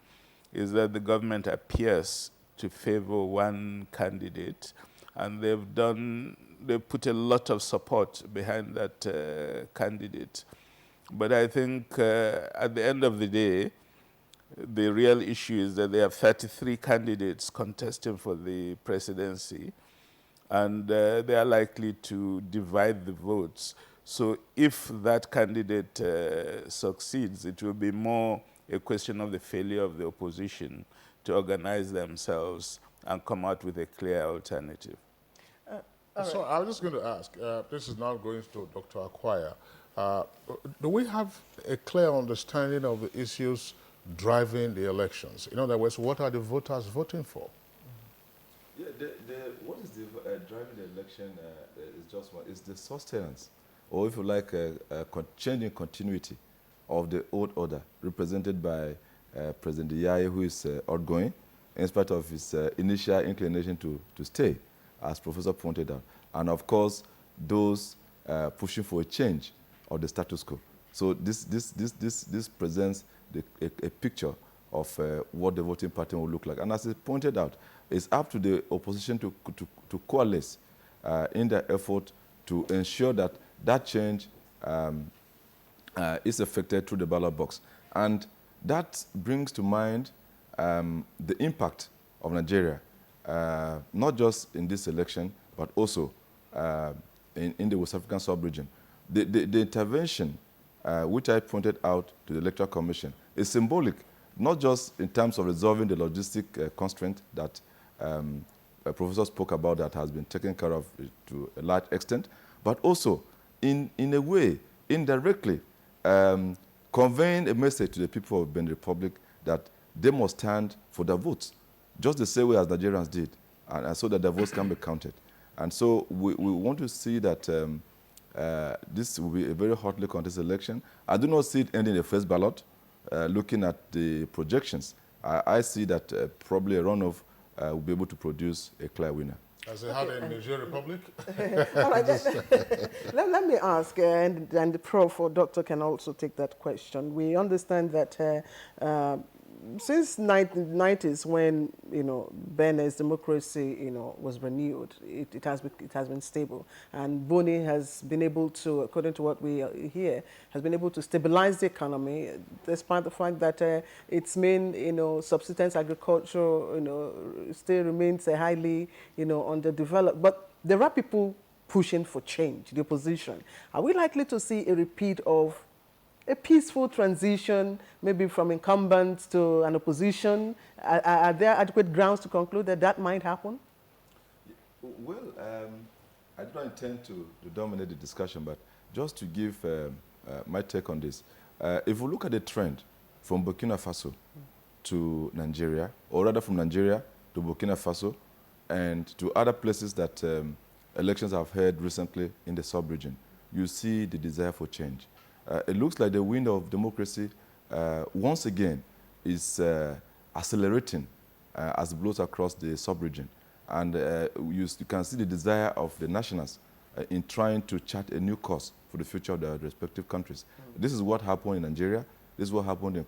is that the government appears to favor one candidate, and they've put a lot of support behind that candidate. But I think at the end of the day, the real issue is that there are 33 candidates contesting for the presidency, and they are likely to divide the votes. So if that candidate succeeds, it will be more a question of the failure of the opposition to organize themselves and come out with a clear alternative. So I was just going to ask, this is now going to Dr. Akwaya. Do we have a clear understanding of the issues driving the elections? In other words, what are the voters voting for? Yeah, what is driving the election is just one. It's the sustenance, or if you like, changing continuity of the old order, represented by President Yayi, who is outgoing, in spite of his initial inclination to stay, as Professor pointed out, and of course those pushing for a change of the status quo. So this presents a picture of what the voting pattern will look like. And as he pointed out, it's up to the opposition to coalesce in their effort to ensure that that change is effected through the ballot box. And that brings to mind the impact of Nigeria, not just in this election, but also in the West African sub-region. The intervention, which I pointed out to the Electoral Commission, is symbolic, not just in terms of resolving the logistic constraint that a professor spoke about that has been taken care of to a large extent, but also in a way, indirectly, conveying a message to the people of Benin Republic that they must stand for their votes, just the same way as Nigerians did, and so that their votes can be counted. And so we want to see that this will be a very hotly contested election. I do not see it ending the first ballot. Looking at the projections, I see that probably a runoff will be able to produce a clear winner. As they had in the Nigerian Republic? All right, let me ask, and the Prof or Doctor can also take that question. We understand that since 1990s, when Benin's democracy was renewed, it has been stable, and Boni has been able to, according to what we hear, has been able to stabilize the economy, despite the fact that its main subsistence agriculture still remains highly underdeveloped. But there are people pushing for change, the opposition. Are we likely to see a repeat of a peaceful transition, maybe from incumbents to an opposition? Are there adequate grounds to conclude that that might happen? Well, I do not intend to dominate the discussion, but just to give my take on this. If we look at the trend from Burkina Faso to Nigeria, or rather from Nigeria to Burkina Faso, and to other places that elections have held recently in the sub-region, you see the desire for change. It looks like the wind of democracy, once again, is accelerating as it blows across the sub-region. And you can see the desire of the nationals in trying to chart a new course for the future of their respective countries. This is what happened in Nigeria. This is what happened in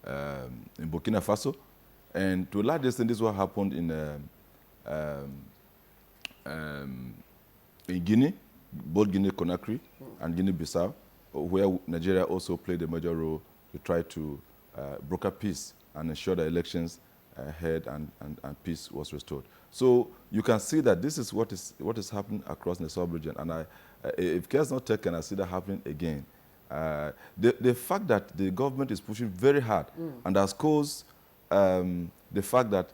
Burkina Faso. And to a large extent, this is what happened in Guinea, both Guinea-Conakry and Guinea-Bissau, where Nigeria also played a major role to try to broker peace and ensure that elections held and peace was restored. So you can see that this is what is happening across the sub-region. And if care is not taken, I see that happening again. The fact that the government is pushing very hard and has caused the fact that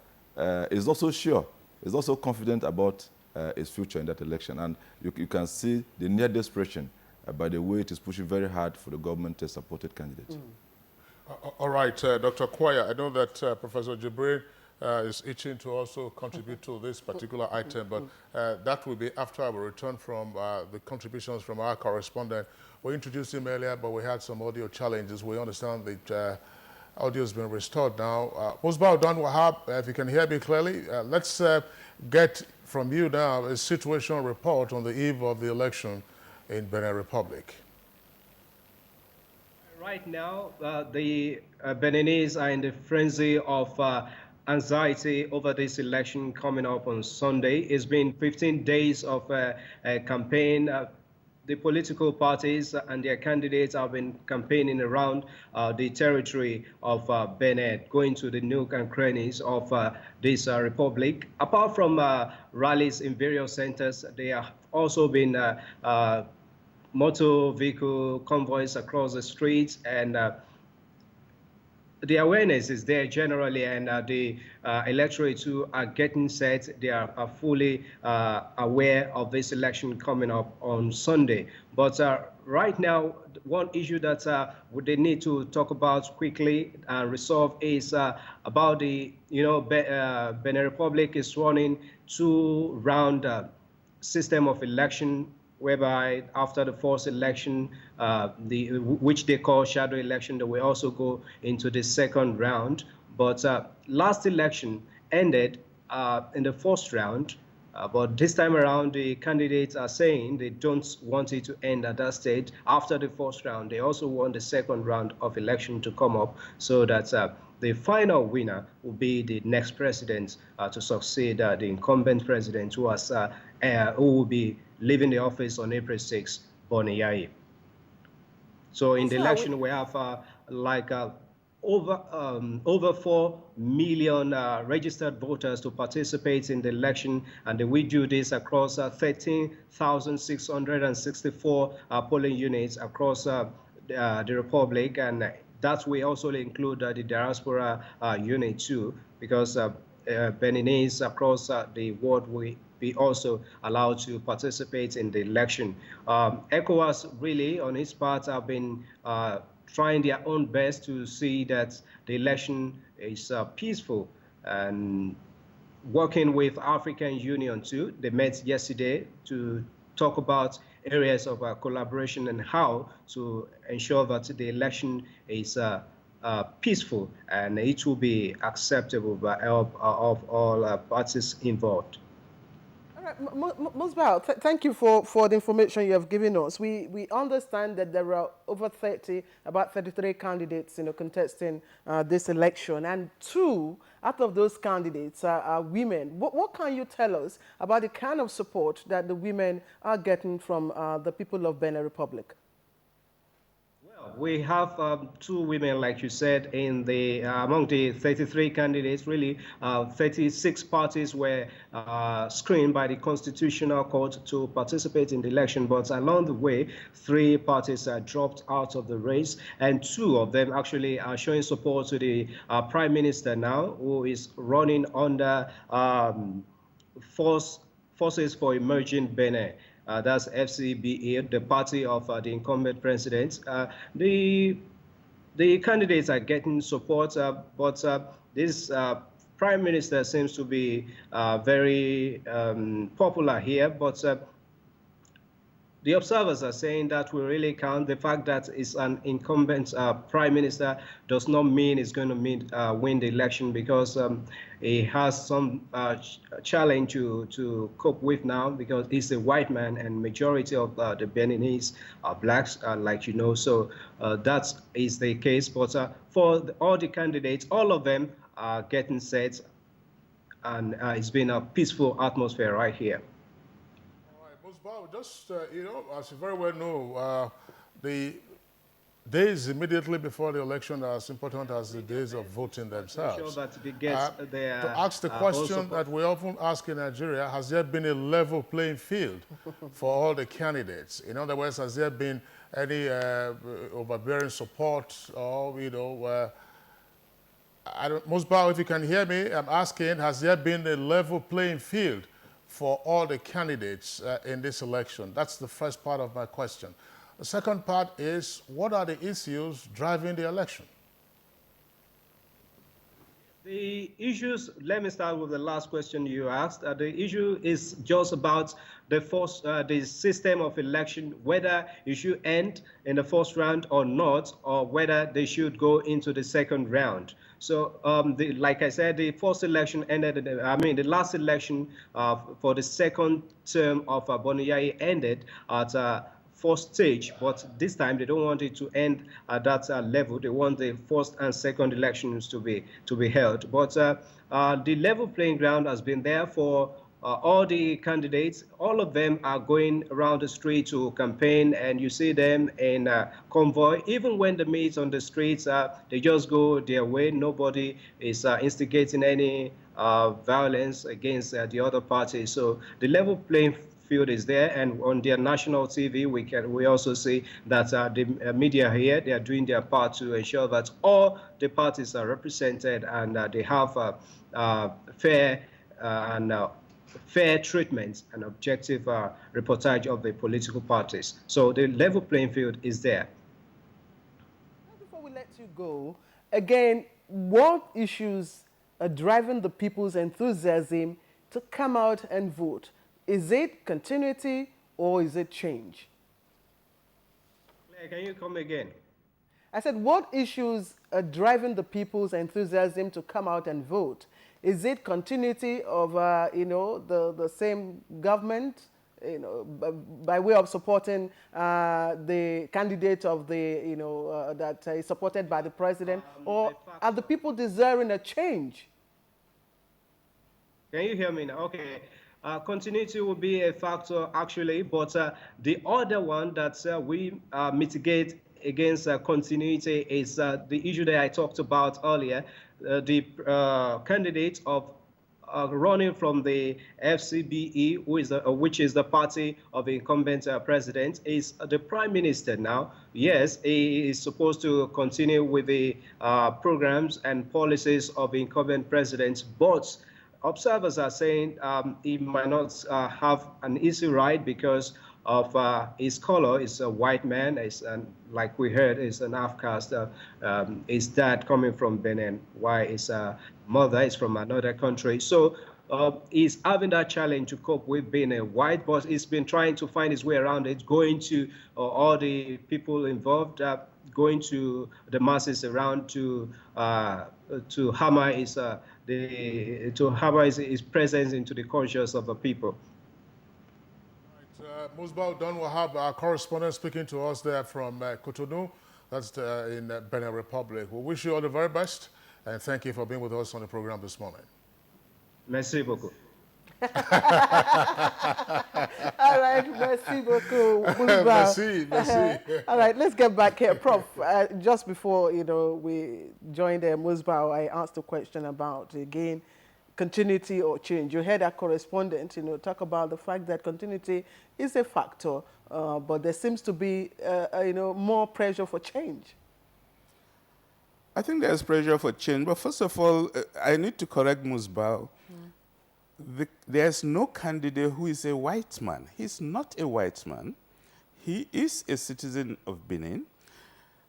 it's not so sure, it's not so confident about its future in that election. And you can see the near desperation by the way it is pushing very hard for the government-supported candidate. All right, Dr. Kwaya, I know that Professor Jibril is itching to also contribute to this particular item, but that will be after we return from the contributions from our correspondent. We introduced him earlier, but we had some audio challenges. We understand that audio has been restored now. Musbah Dan Wahab, if you can hear me clearly, let's get from you now a situational report on the eve of the election in Benin Republic. Right now, the Beninese are in the frenzy of anxiety over this election coming up on Sunday. It's been 15 days of a campaign. The political parties and their candidates have been campaigning around the territory of Benin, going to the nook and crannies of this republic. Apart from rallies in various centers, there have also been motor vehicle convoys across the streets, and the awareness is there generally, and the electorate too are getting set. They are fully aware of this election coming up on Sunday. But right now, one issue that they need to talk about quickly and resolve is about the, Benin Republic is running two-round system of election, whereby after the first election, which they call shadow election, they will also go into the second round. But last election ended in the first round, but this time around, the candidates are saying they don't want it to end at that stage. After the first round, they also want the second round of election to come up so that the final winner will be the next president to succeed the incumbent president who will be leaving the office on April 6, Boni Yayi. So in the election, we have over 4 million registered voters to participate in the election, and we do this across 13,664 polling units across the Republic, and that will also include the diaspora unit too, because Beninese across the world will be also allowed to participate in the election. ECOWAS really, on its part, have been trying their own best to see that the election is peaceful, and working with African Union too. They met yesterday to talk about areas of collaboration and how to ensure that the election is peaceful and it will be acceptable by of all parties involved. All right, Musbah, thank you for the information you have given us. We understand that there are over 30, about 33 candidates, contesting this election, and 2 out of those candidates are women. What can you tell us about the kind of support that the women are getting from the people of Benin Republic? We have 2 women, like you said, in the among the 33 candidates. Really, 36 parties were screened by the Constitutional Court to participate in the election. But along the way, 3 parties dropped out of the race, and 2 of them actually are showing support to the Prime Minister now, who is running under Forces for Emerging Benin. That's FCBE, the party of the incumbent president. The candidates are getting support, but this prime minister seems to be very popular here. But the observers are saying that will really count. The fact that it's an incumbent prime minister does not mean it's going to win the election, because he has some challenge to cope with now, because he's a white man and majority of the Beninese are blacks, like you know. So that is the case. But for all the candidates, all of them are getting set, and it's been a peaceful atmosphere right here. Just, as you very well know, the days immediately before the election are as important as the days of voting themselves. Sure that they get to ask the question that we often ask in Nigeria, has there been a level playing field for all the candidates? In other words, has there been any overbearing support, or, Musbah, if you can hear me, I'm asking, has there been a level playing field for all the candidates in this election? That's the first part of my question. The second part is, what are the issues driving the election? The issues, let me start with the last question you asked. The issue is just about the system of election, whether it should end in the first round or not, or whether they should go into the second round. So, like I said, the first election ended, the last election for the second term of Boniyayi ended at first stage, but this time they don't want it to end at that level. They want the first and second elections to be held. But the level playing ground has been there for all the candidates. All of them are going around the street to campaign, and you see them in convoy. Even when they meet on the streets, they just go their way. Nobody is instigating any violence against the other party. So the level playing field is there, and on their national TV, we also see that the media here, they are doing their part to ensure that all the parties are represented, and they have fair treatment and objective reportage of the political parties. So the level playing field is there. Before we let you go, again, what issues are driving the people's enthusiasm to come out and vote? Is it continuity or is it change? Can you come again? I said, what issues are driving the people's enthusiasm to come out and vote? Is it continuity of, the same government, by way of supporting the candidate of that is supported by the president, or are the people desiring a change? Can you hear me now? Okay. Continuity will be a factor, actually, but the other one that we mitigate against continuity is the issue that I talked about earlier. The candidate of running from the FCBE, which is the party of the incumbent president, is the prime minister now. Yes, he is supposed to continue with the programs and policies of the incumbent president, but observers are saying he might not have an easy ride because of his color. Is a white man, like we heard, is an half-caste. His dad coming from Benin, while his mother is from another country. So is having that challenge to cope with being a white, but he's been trying to find his way around it, going to all the people involved, going to the masses around to hammer his presence into the conscience of the people. Musbah Don Wahab, our correspondent, speaking to us there from Cotonou, that's in Benin Republic. We wish you all the very best, and thank you for being with us on the program this morning. Merci beaucoup. All right, merci beaucoup, Musbah. Merci. All right, let's get back here. Prof, just before, we joined Musbah, I asked a question about, again, continuity or change. You heard our correspondent, talk about the fact that continuity is a factor, but there seems to be, more pressure for change. I think there's pressure for change, but first of all, I need to correct Musbah. There's no candidate who is a white man. He's not a white man. He is a citizen of Benin.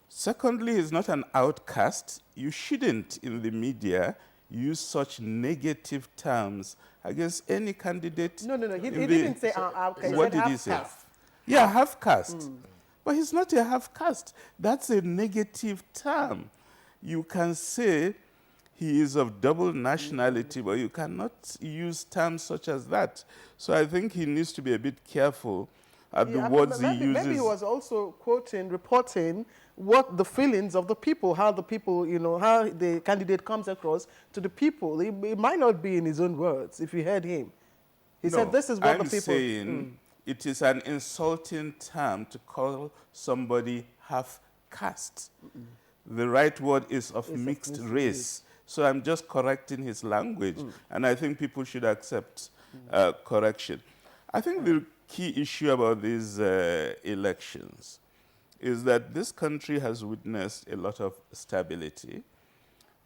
Secondly, he's not an outcast. You shouldn't, in the media, use such negative terms against any candidate. No. He didn't say outcast. What did he say? Yeah, half caste. But he's not a half caste. That's a negative term. You can say he is of double nationality, but you cannot use terms such as that. So I think he needs to be a bit careful at the words he uses. Maybe he was also reporting what the feelings of the people, how the people, how the candidate comes across to the people. It might not be in his own words, if you heard him. He said this is what the people... I'm saying it is an insulting term to call somebody half caste. The right word is of mixed race. So I'm just correcting his language, and I think people should accept correction. I think the key issue about these elections is that this country has witnessed a lot of stability.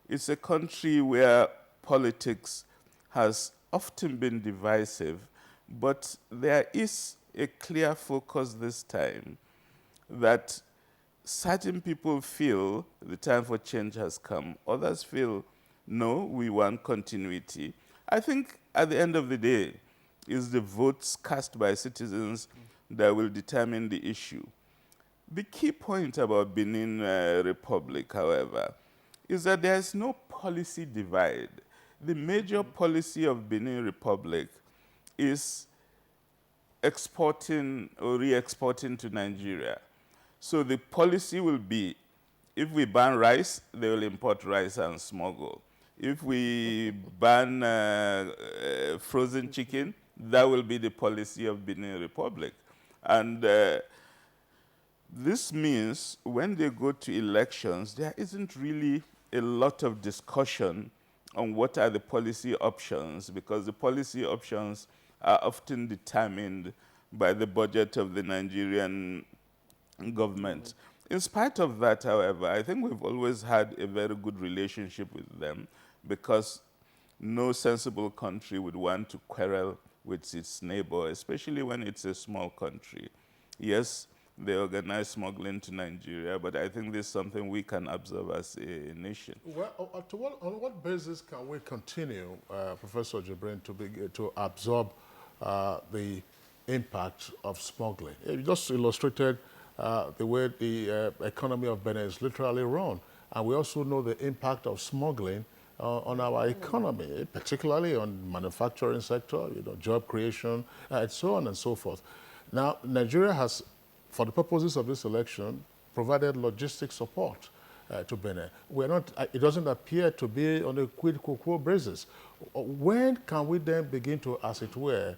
It's a country where politics has often been divisive, but there is a clear focus this time that certain people feel the time for change has come. Others feel, no, we want continuity. I think at the end of the day, it's the votes cast by citizens that will determine the issue. The key point about Benin Republic, however, is that there is no policy divide. The major policy of Benin Republic is exporting or re-exporting to Nigeria. So the policy will be, if we ban rice, they will import rice and smuggle. If we ban frozen chicken, that will be the policy of Benin Republic. And this means when they go to elections, there isn't really a lot of discussion on what are the policy options, because the policy options are often determined by the budget of the Nigerian government. In spite of that, however, I think we've always had a very good relationship with them, because no sensible country would want to quarrel with its neighbor, especially when it's a small country. Yes, they organize smuggling to Nigeria, but I think this is something we can observe as a nation. Well, on what basis can we continue, Professor Jibrin, to absorb the impact of smuggling? You just illustrated the way the economy of Benin is literally run. And we also know the impact of smuggling on our economy, particularly on manufacturing sector, job creation, and so on and so forth. Now, Nigeria has, for the purposes of this election, provided logistic support to Benin. It doesn't appear to be on a quid pro quo basis. When can we then begin to, as it were,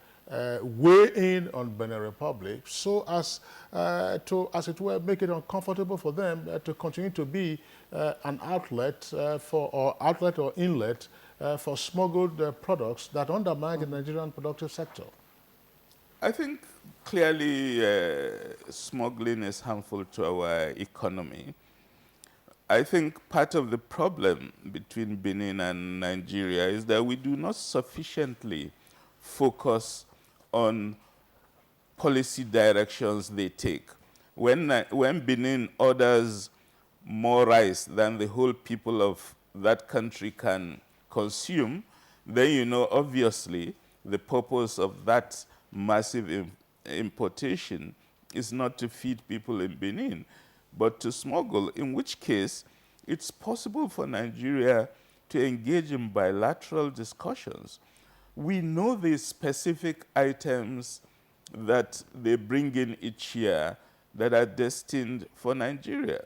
weigh in on Benin Republic so as to, as it were, make it uncomfortable for them to continue to be an outlet or inlet for smuggled products that undermine the Nigerian productive sector? I think clearly smuggling is harmful to our economy. I think part of the problem between Benin and Nigeria is that we do not sufficiently focus on policy directions they take. When Benin orders more rice than the whole people of that country can consume, then you know obviously the purpose of that massive importation is not to feed people in Benin, but to smuggle, in which case it's possible for Nigeria to engage in bilateral discussions. We know the specific items that they bring in each year that are destined for Nigeria.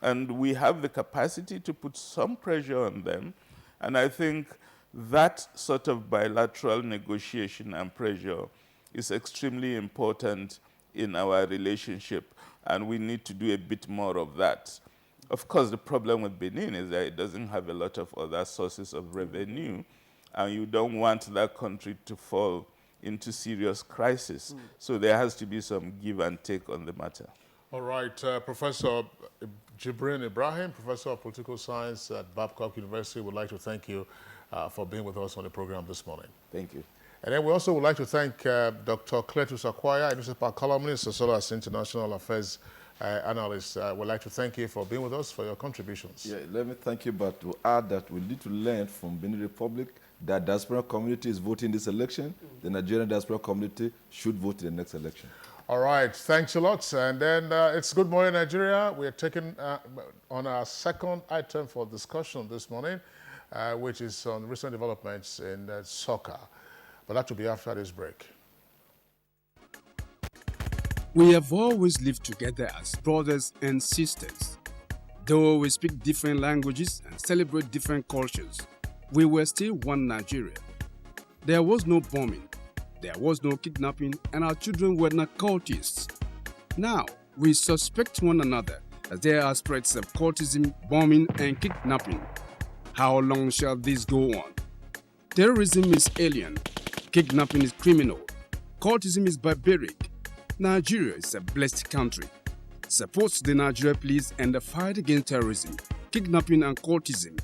And we have the capacity to put some pressure on them. And I think that sort of bilateral negotiation and pressure is extremely important in our relationship. And we need to do a bit more of that. Of course, the problem with Benin is that it doesn't have a lot of other sources of revenue. And you don't want that country to fall into serious crisis. So there has to be some give and take on the matter. All right, Professor Jibrin Ibrahim, Professor of Political Science at Babcock University, would like to thank you for being with us on the program this morning. Thank you. And then we also would like to thank Dr. Cletus Akwaya, a newspaper columnist, as well as international affairs analyst. We'd like to thank you for being with us, for your contributions. Yeah, let me thank you, but to add that we need to learn from Benin Republic that diaspora community is voting this election. The Nigerian diaspora community should vote in the next election. All right, thanks a lot. And then it's Good Morning Nigeria. We are taking on our second item for discussion this morning, which is on recent developments in soccer. But that will be after this break. We have always lived together as brothers and sisters. Though we speak different languages and celebrate different cultures, we were still one Nigeria. There was no bombing, there was no kidnapping, and our children were not cultists. Now, we suspect one another as there are spreads of cultism, bombing, and kidnapping. How long shall this go on? Terrorism is alien, kidnapping is criminal, cultism is barbaric. Nigeria is a blessed country. Support the Nigeria Police and the fight against terrorism, kidnapping, and cultism.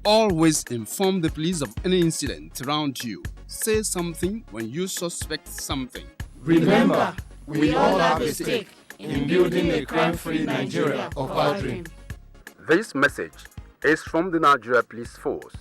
Always inform the police of any incident around you. Say something when you suspect something. Remember, we all have a stake in building a crime-free Nigeria of our dream. This message is from the Nigeria Police Force.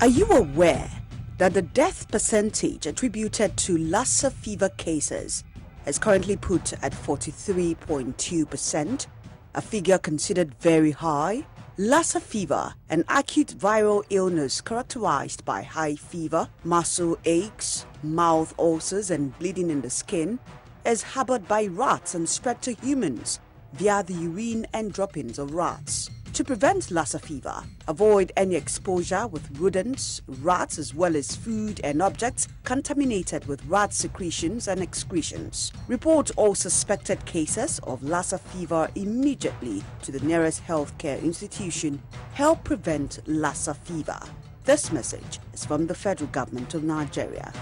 Are you aware that the death percentage attributed to Lassa fever cases is currently put at 43.2%, a figure considered very high? Lassa fever, an acute viral illness characterized by high fever, muscle aches, mouth ulcers, and bleeding in the skin, is harbored by rats and spread to humans via the urine and droppings of rats. To prevent Lassa fever, avoid any exposure with rodents, rats, as well as food and objects contaminated with rat secretions and excretions. Report all suspected cases of Lassa fever immediately to the nearest healthcare institution. Help prevent Lassa fever. This message is from the Federal Government of Nigeria.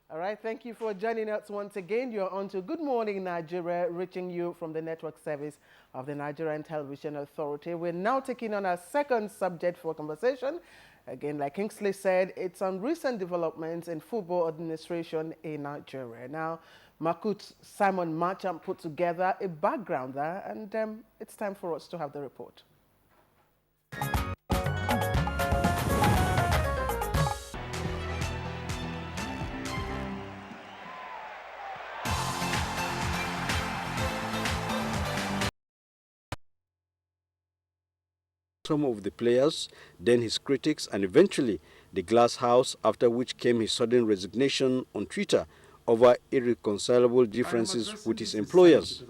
All right, thank you for joining us once again. You're on to Good Morning Nigeria, reaching you from the network service of the Nigerian Television Authority. We're now taking on our second subject for conversation. Again, like Kingsley said, it's on recent developments in football administration in Nigeria. Now, Makut Simon Marcham put together a background there, and it's time for us to have the report. Some of the players, then his critics, and eventually the glass house, after which came his sudden resignation on Twitter over irreconcilable differences with his employers.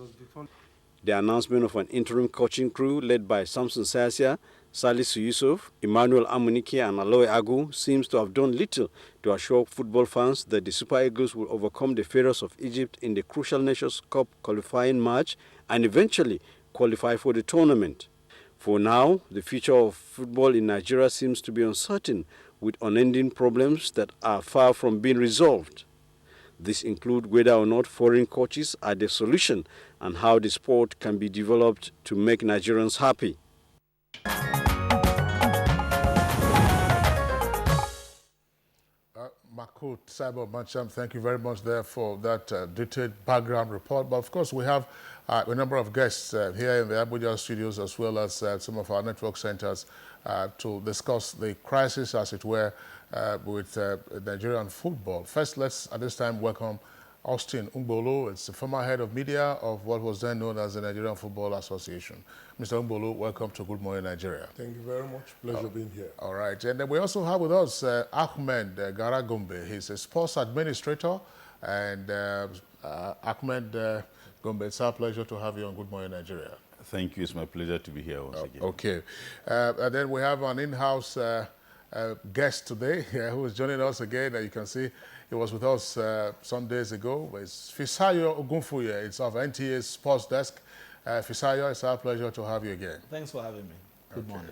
The announcement of an interim coaching crew led by Samson Sasia, Salisu Yusuf, Emmanuel Amunike, and Aloy Agu seems to have done little to assure football fans that the Super Eagles will overcome the Pharaohs of Egypt in the crucial Nations Cup qualifying match and eventually qualify for the tournament. For now, the future of football in Nigeria seems to be uncertain, with unending problems that are far from being resolved. These include whether or not foreign coaches are the solution and how the sport can be developed to make Nigerians happy. Makut Yaku Cyber Mancham, thank you very much there for that detailed background report. But of course, we have a number of guests here in the Abuja studios, as well as some of our network centers, to discuss the crisis, as it were, with Nigerian football. First, let's at this time welcome Austin Ungbolo. It's the former head of media of what was then known as the Nigerian Football Association. Mr. Ungbolo, welcome to Good Morning Nigeria. Thank you very much. Pleasure being here. All right. And then we also have with us Ahmed Garagombe. He's a sports administrator. And Ahmed Gombe, it's our pleasure to have you on Good Morning Nigeria. Thank you. It's my pleasure to be here once again. Okay. And then we have an in-house guest today who is joining us again. You can see he was with us some days ago. It's Fisayo Ogunfuye. It's of NTA's sports desk. Fisayo, it's our pleasure to have you again. Thanks for having me. Good morning.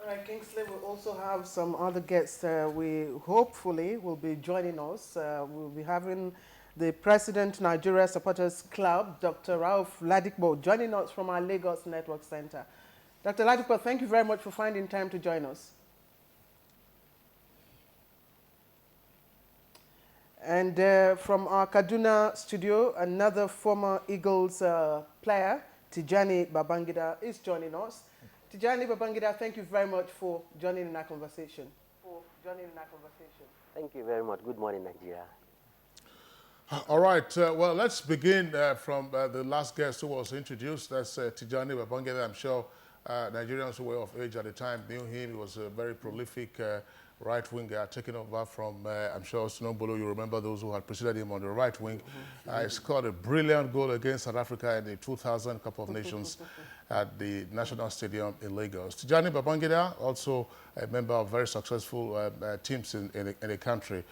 All right, Kingsley, we also have some other guests we hopefully will be joining us. We'll be having the President Nigeria Supporters Club, Dr. Ralph Ladikbo, joining us from our Lagos Network Center. Dr. Ladikbo, thank you very much for finding time to join us. And from our Kaduna studio, another former Eagles player, Tijani Babangida, is joining us. Tijani Babangida, thank you very much for joining in our conversation. Thank you very much. Good morning, Nigeria. All right. Well, let's begin from the last guest who was introduced. That's Tijani Babangida. I'm sure Nigerians who were of age at the time knew him. He was a very prolific right winger, taking over from, I'm sure, Snowbolo, you remember those who had preceded him on the right wing. He scored a brilliant goal against South Africa in the 2000 Cup of Nations at the National Stadium in Lagos. Tijani Babangida, also a member of very successful teams in the country.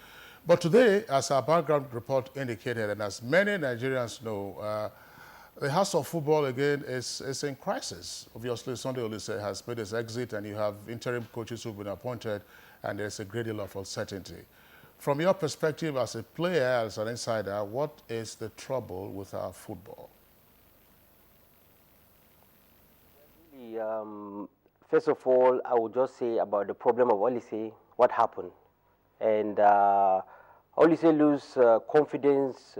But today, as our background report indicated, and as many Nigerians know, the House of Football, again, is in crisis. Obviously, Sunday Oliseh has made his exit, and you have interim coaches who've been appointed, and there's a great deal of uncertainty. From your perspective as a player, as an insider, what is the trouble with our football? First of all, I would just say about the problem of Oliseh, what happened. And Oliseh lose confidence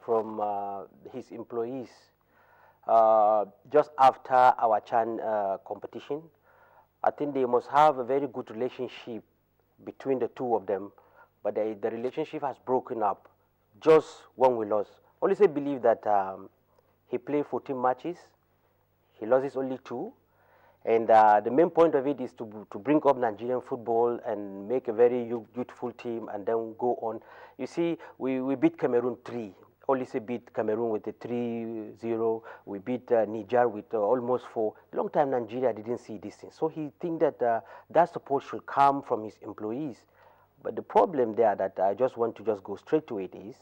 from his employees just after our CHAN competition. I think they must have a very good relationship between the two of them, but the relationship has broken up just when we lost. Oliseh believed that he played 14 matches, he loses only 2, and the main point of it is to bring up Nigerian football and make a very youthful team and then go on. You see, we beat Cameroon 3. Oliseh beat Cameroon with a 3-0. We beat Niger with almost 4. Long time Nigeria didn't see this thing. So he think that that support should come from his employees. But the problem there that I just want to just go straight to it is,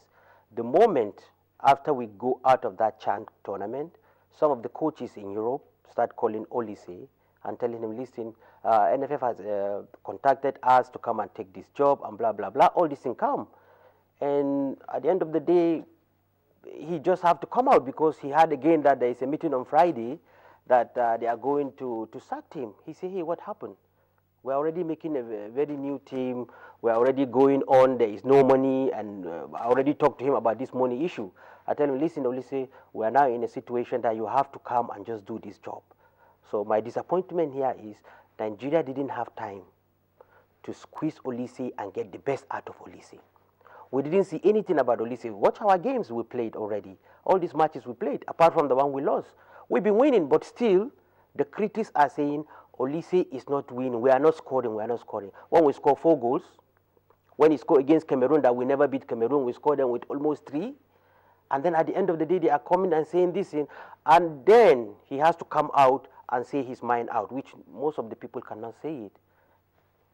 the moment after we go out of that CHAN tournament, some of the coaches in Europe start calling Oliseh and telling him, listen, NFF has contacted us to come and take this job and blah, blah, blah. All this thing come. And at the end of the day, he just have to come out because he had again that there is a meeting on Friday that they are going to sack him. He said, hey, what happened? We're already making a very new team. We're already going on. There is no money. And I already talked to him about this money issue. I tell him, listen, Oliseh, we're now in a situation that you have to come and just do this job. So my disappointment here is Nigeria didn't have time to squeeze Oliseh and get the best out of Oliseh. We didn't see anything about Oliseh. Watch our games we played already. All these matches we played, apart from the one we lost. We've been winning, but still, the critics are saying Oliseh is not winning. We are not scoring. We are not scoring. When we score 4 goals, when he scored against Cameroon, that we never beat Cameroon, we scored them with almost 3. And then at the end of the day, they are coming and saying this thing. And then he has to come out and say his mind out, which most of the people cannot say it.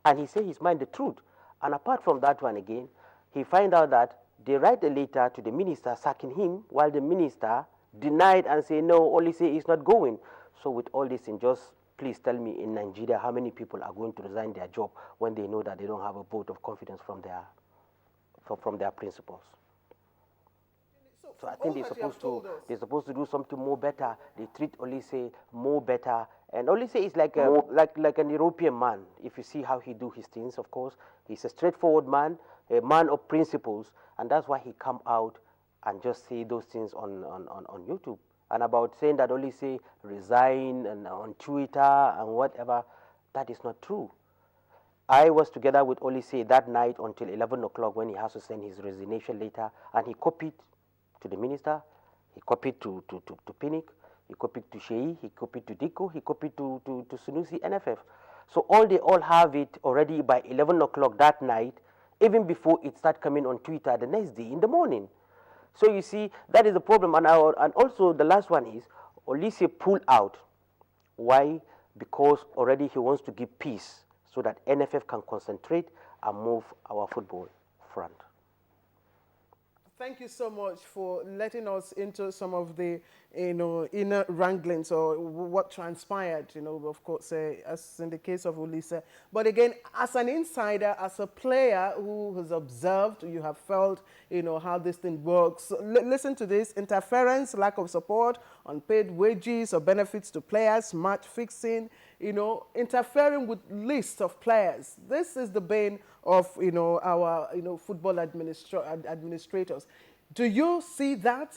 And he said his mind the truth. And apart from that one again, he find out that they write a letter to the minister sacking him, while the minister denied and say, no, Oliseh is not going. So with all this, and just please tell me in Nigeria how many people are going to resign their job when they know that they don't have a vote of confidence from their principals. So I think they're supposed to do something more better. They treat Oliseh more better And Olise is like like an European man. If you see how he do his things, of course, he's a straightforward man, a man of principles, and that's why he come out and just say those things on YouTube. And about saying that Olise resign and on Twitter and whatever, that is not true. I was together with Olise that night until 11 o'clock when he has to send his resignation letter, and he copied to the minister, he copied to Pinnick, he copied to Shei, he copied to Diko, he copied to Sunusi, NFF. So they all have it already by 11 o'clock that night, even before it start coming on Twitter the next day in the morning. So you see, that is the problem. And also the last one is, Olise pulled out. Why? Because already he wants to give peace so that NFF can concentrate and move our football front. Thank you so much for letting us into some of the, inner wranglings or what transpired, of course, as in the case of Olise. But again, as an insider, as a player who has observed, you have felt, how this thing works. Listen to this: interference, lack of support, unpaid wages or benefits to players, match fixing, interfering with lists of players. This is the bane of, our, football administrators. Do you see that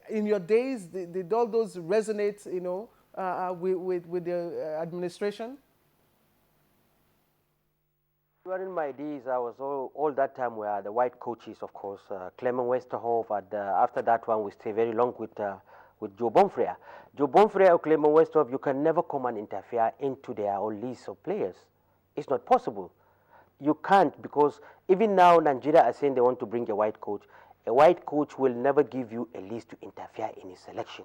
in your days? Did all those resonate, with the administration? During my days, I was all that time were the white coaches, of course. Clement Westerhoff. After that one, we stayed very long with Joe Bonfrea. Joe Bonfrea or Clement Westerhoff, you can never come and interfere into their own list of players. It's not possible. You can't, because even now Nigeria are saying they want to bring a white coach. A white coach will never give you a list to interfere in his selection.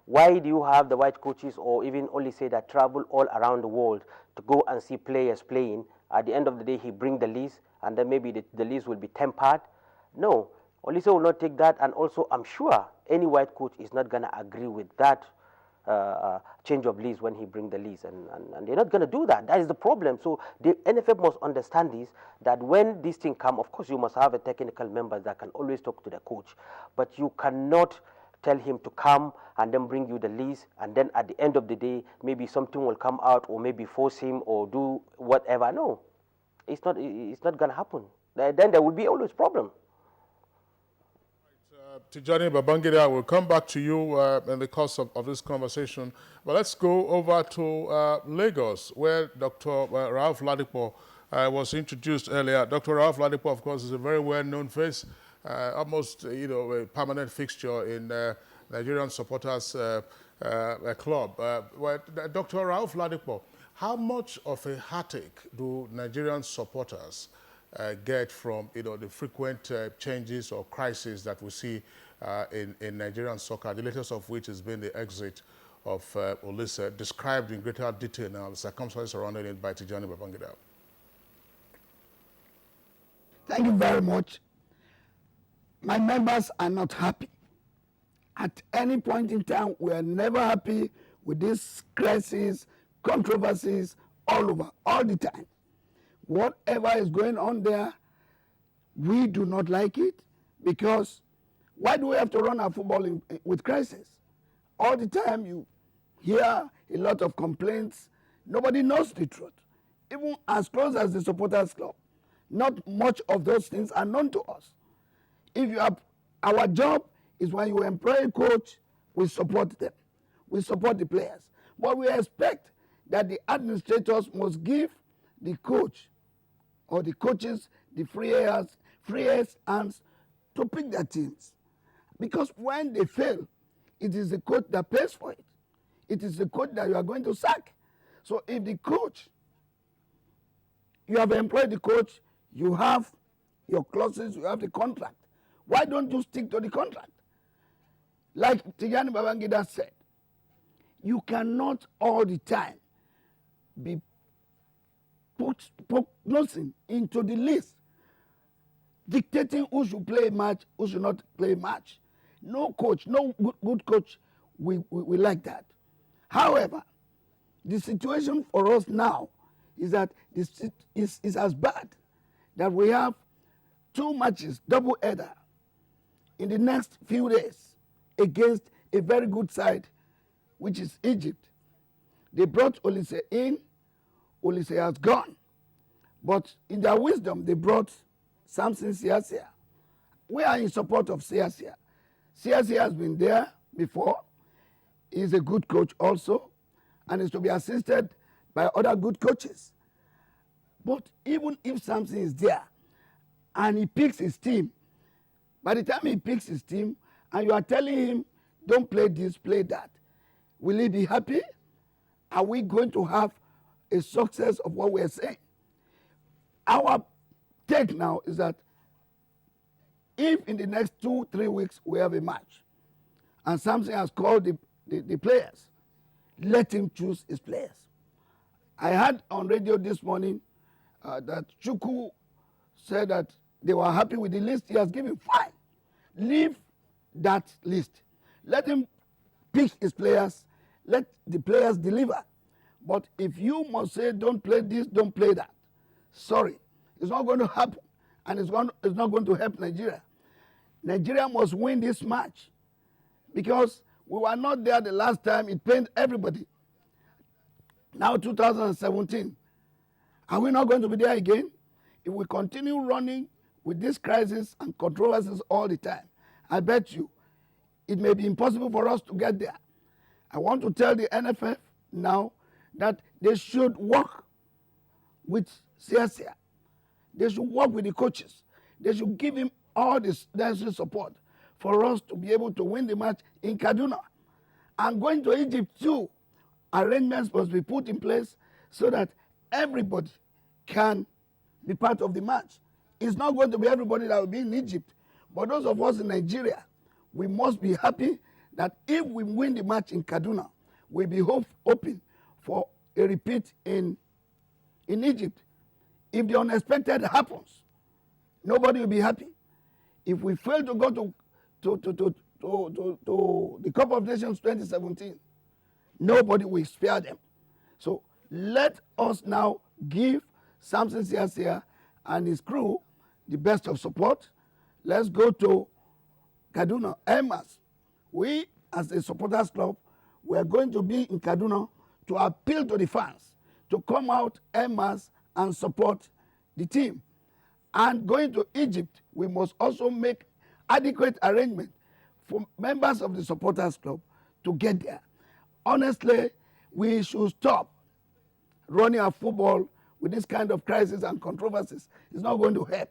Why do you have the white coaches or even only say that travel all around the world to go and see players playing? At the end of the day, he bring the list and then maybe the list will be tempered. No, Olise will not take that, and also I'm sure any white coach is not going to agree with that change of list when he bring the list, and they're not going to do that. That is the problem. So the NFF must understand this, that when this thing come, of course you must have a technical member that can always talk to the coach, but you cannot tell him to come and then bring you the list, and then at the end of the day maybe something will come out, or maybe force him or do whatever. No, it's not going to happen. Then there will be always problem. Tijani Babangida, we'll come back to you in the course of this conversation. But let's go over to Lagos, where Dr. Rauf Ladipo was introduced earlier. Dr. Rauf Ladipo, of course, is a very well-known face, almost a permanent fixture in Nigerian supporters club. Dr. Rauf Ladipo, how much of a heartache do Nigerian supporters get from the frequent changes or crises that we see in Nigerian soccer, the latest of which has been the exit of Olise, described in greater detail now, the circumstances surrounding it by Tijani Babangida? Thank you very much. My members are not happy. At any point in time, we are never happy with these crises, controversies, all over, all the time. Whatever is going on there, we do not like it, because why do we have to run our football with crisis? All the time you hear a lot of complaints. Nobody knows the truth. Even as close as the supporters club, not much of those things are known to us. If you have, our job is when you employ a coach, we support them. We support the players. But we expect that the administrators must give the coach or the coaches the freest hands to pick their teams. Because when they fail, it is the coach that pays for it. It is the coach that you are going to sack. So if the coach, you have employed the coach, you have your clauses, you have the contract. Why don't you stick to the contract? Like Tijani Babangida said, you cannot all the time be prognosing into the list, dictating who should play a match, who should not play a match. No coach, no good coach we like that. However, the situation for us now is that this is as bad that we have 2 matches, double header, in the next few days against a very good side, which is Egypt. They brought Olise in. Olise has gone. But in their wisdom, they brought Samson Siasia. We are in support of Siasia. Siasia has been there before. He's a good coach also, and is to be assisted by other good coaches. But even if Samson is there and he picks his team, by the time he picks his team and you are telling him, don't play this, play that, will he be happy? Are we going to have a success of what we're saying? Our take now is that if in the next 2-3 weeks we have a match and Samson has called the players, let him choose his players. I heard on radio this morning that Chukwu said that they were happy with the list he has given. Fine. Leave that list. Let him pick his players. Let the players deliver. But if you must say, don't play this, don't play that, sorry, it's not going to happen. And it's not going to help Nigeria. Nigeria must win this match because we were not there the last time. It pained everybody. Now 2017. Are we not going to be there again? If we continue running with this crisis and controversies all the time, I bet you it may be impossible for us to get there. I want to tell the NFF now that they should work with CSA. They should work with the coaches. They should give him all this necessary support for us to be able to win the match in Kaduna. And going to Egypt too, arrangements must be put in place so that everybody can be part of the match. It's not going to be everybody that will be in Egypt, but those of us in Nigeria, we must be happy that if we win the match in Kaduna, we'll be hoping for a repeat in Egypt. If the unexpected happens, nobody will be happy. If we fail to go to the Cup of Nations 2017, nobody will spare them. So let us now give Samson Siasia and his crew the best of support. Let's go to Kaduna, Emas. We, as a supporters club, we are going to be in Kaduna to appeal to the fans to come out Emas and support the team. And going to Egypt, we must also make adequate arrangement for members of the supporters club to get there. Honestly, we should stop running our football with this kind of crisis and controversies. It's not going to help.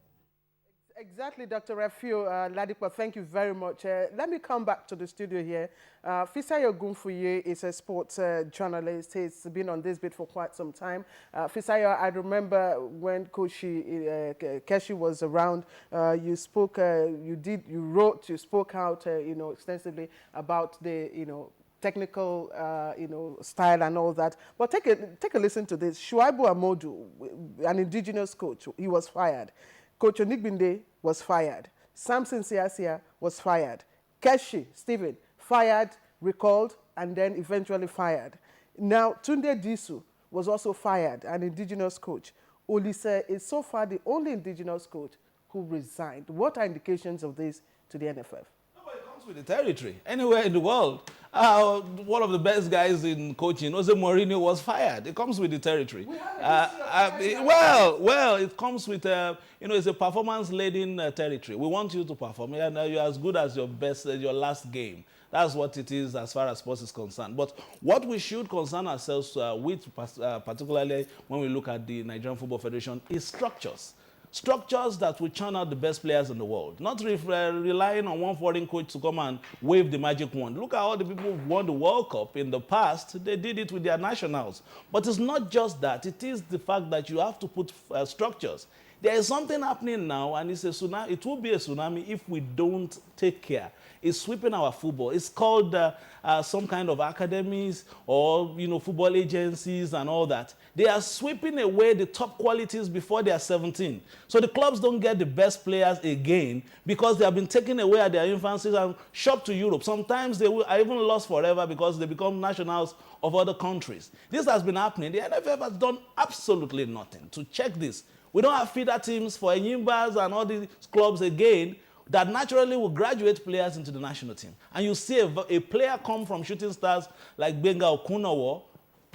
Exactly, Dr. Rafiu Ladipo, thank you very much. Let me come back to the studio here. Fisayo Gunfuye is a sports journalist. He's been on this bit for quite some time. Fisayo, I remember when Coach Keshi was around, you spoke, you wrote, you spoke out, extensively about the, technical, style and all that. But take a listen to this. Shuaibu Amodu, an indigenous coach, he was fired. Coach Onigbinde was fired. Samson Siasia was fired. Keshi, Stephen, fired, recalled, and then eventually fired. Now, Tunde Disu was also fired, an indigenous coach. Olise is so far the only indigenous coach who resigned. What are indications of this to the NFF? With the territory anywhere in the world. One of the best guys in coaching, Jose Mourinho, was fired. It comes with the territory. Well, it comes with it's a performance-laden territory. We want you to perform, and you're as good as your last game. That's what it is as far as sports is concerned. But what we should concern ourselves with, particularly when we look at the Nigerian Football Federation, is structures. Structures that will churn out the best players in the world, not relying on one foreign coach to come and wave the magic wand. Look at all the people who won the World Cup in the past. They did it with their nationals. But it's not just that. It is the fact that you have to put structures. There is something happening now, and it's a tsunami. It will be a tsunami if we don't take care. It's sweeping our football. It's called some kind of academies or football agencies and all that. They are sweeping away the top qualities before they are 17. So the clubs don't get the best players again because they have been taken away at their infancies and shipped to Europe. Sometimes they are even lost forever because they become nationals of other countries. This has been happening. The NFF has done absolutely nothing to check this. We don't have feeder teams for Enyimbas and all these clubs again that naturally will graduate players into the national team. And you see a player come from Shooting Stars like Benga Okunowo,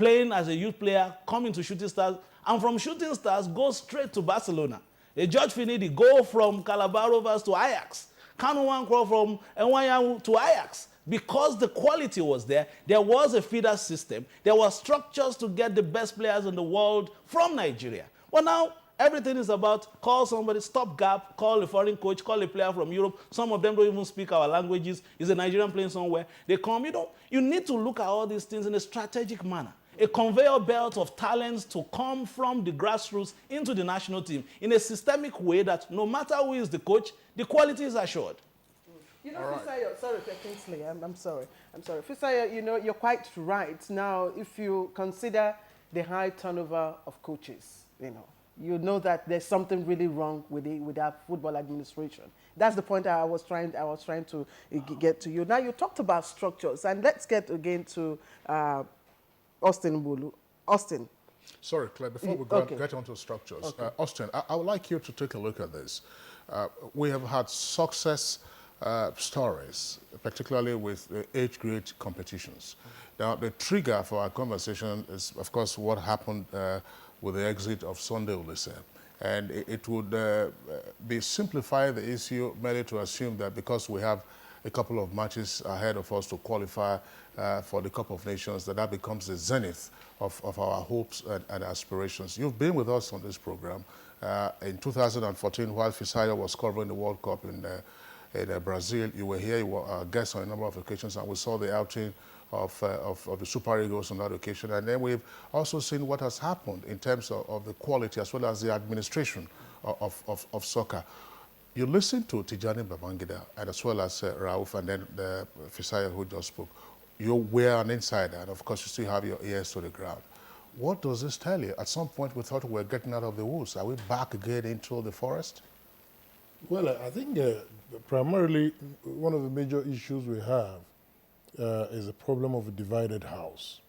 playing as a youth player, coming to Shooting Stars, and from Shooting Stars, go straight to Barcelona. A George Finidi go from Calabar Rovers to Ajax. Kanu Wankwo from NYA to Ajax. Because the quality was there was a feeder system, there were structures to get the best players in the world from Nigeria. Well, now, everything is about call somebody, stop gap, call a foreign coach, call a player from Europe. Some of them don't even speak our languages. Is a Nigerian playing somewhere? They come, you need to look at all these things in a strategic manner. A conveyor belt of talents to come from the grassroots into the national team in a systemic way that no matter who is the coach, the quality is assured. You know, Fisayo, sorry, Kingsley, I'm sorry. Fisayo, you're quite right. Now, if you consider the high turnover of coaches, you know that there's something really wrong with our football administration. That's the point I was trying to get to you. Now, you talked about structures, and let's get again to Austin Bulu. Austin. Sorry, Claire, before we get onto structures, Austin, I would like you to take a look at this. We have had success stories, particularly with age grade competitions. Now, the trigger for our conversation is, of course, what happened with the exit of Sunday Olise. And it would be simplify the issue merely to assume that because we have a couple of matches ahead of us to qualify for the Cup of Nations, that becomes the zenith of our hopes and aspirations. You've been with us on this program. In 2014, while Fisayo was covering the World Cup in Brazil, you were here, you were a guest on a number of occasions, and we saw the outing of the Super Eagles on that occasion. And then we've also seen what has happened in terms of the quality as well as the administration of soccer. You listen to Tijani Babangida and as well as Rauf and then the Fisayo who just spoke. You were an insider, and of course you still have your ears to the ground. What does this tell you? At some point we thought we were getting out of the woods. Are we back again into the forest? Well, I think primarily one of the major issues we have is the problem of a divided house.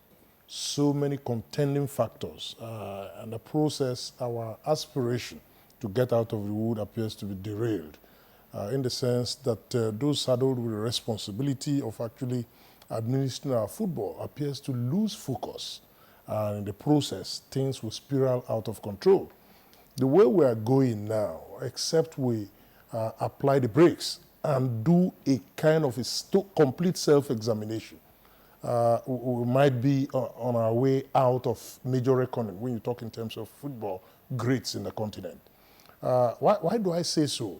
So many contending factors, and the process, our aspiration to get out of the wood appears to be derailed, in the sense that those saddled with the responsibility of actually administering our football appears to lose focus. And in the process, things will spiral out of control. The way we are going now, except we apply the brakes and do a kind of a complete self-examination, we might be on our way out of major reckoning when you talk in terms of football greats in the continent. Why do I say so?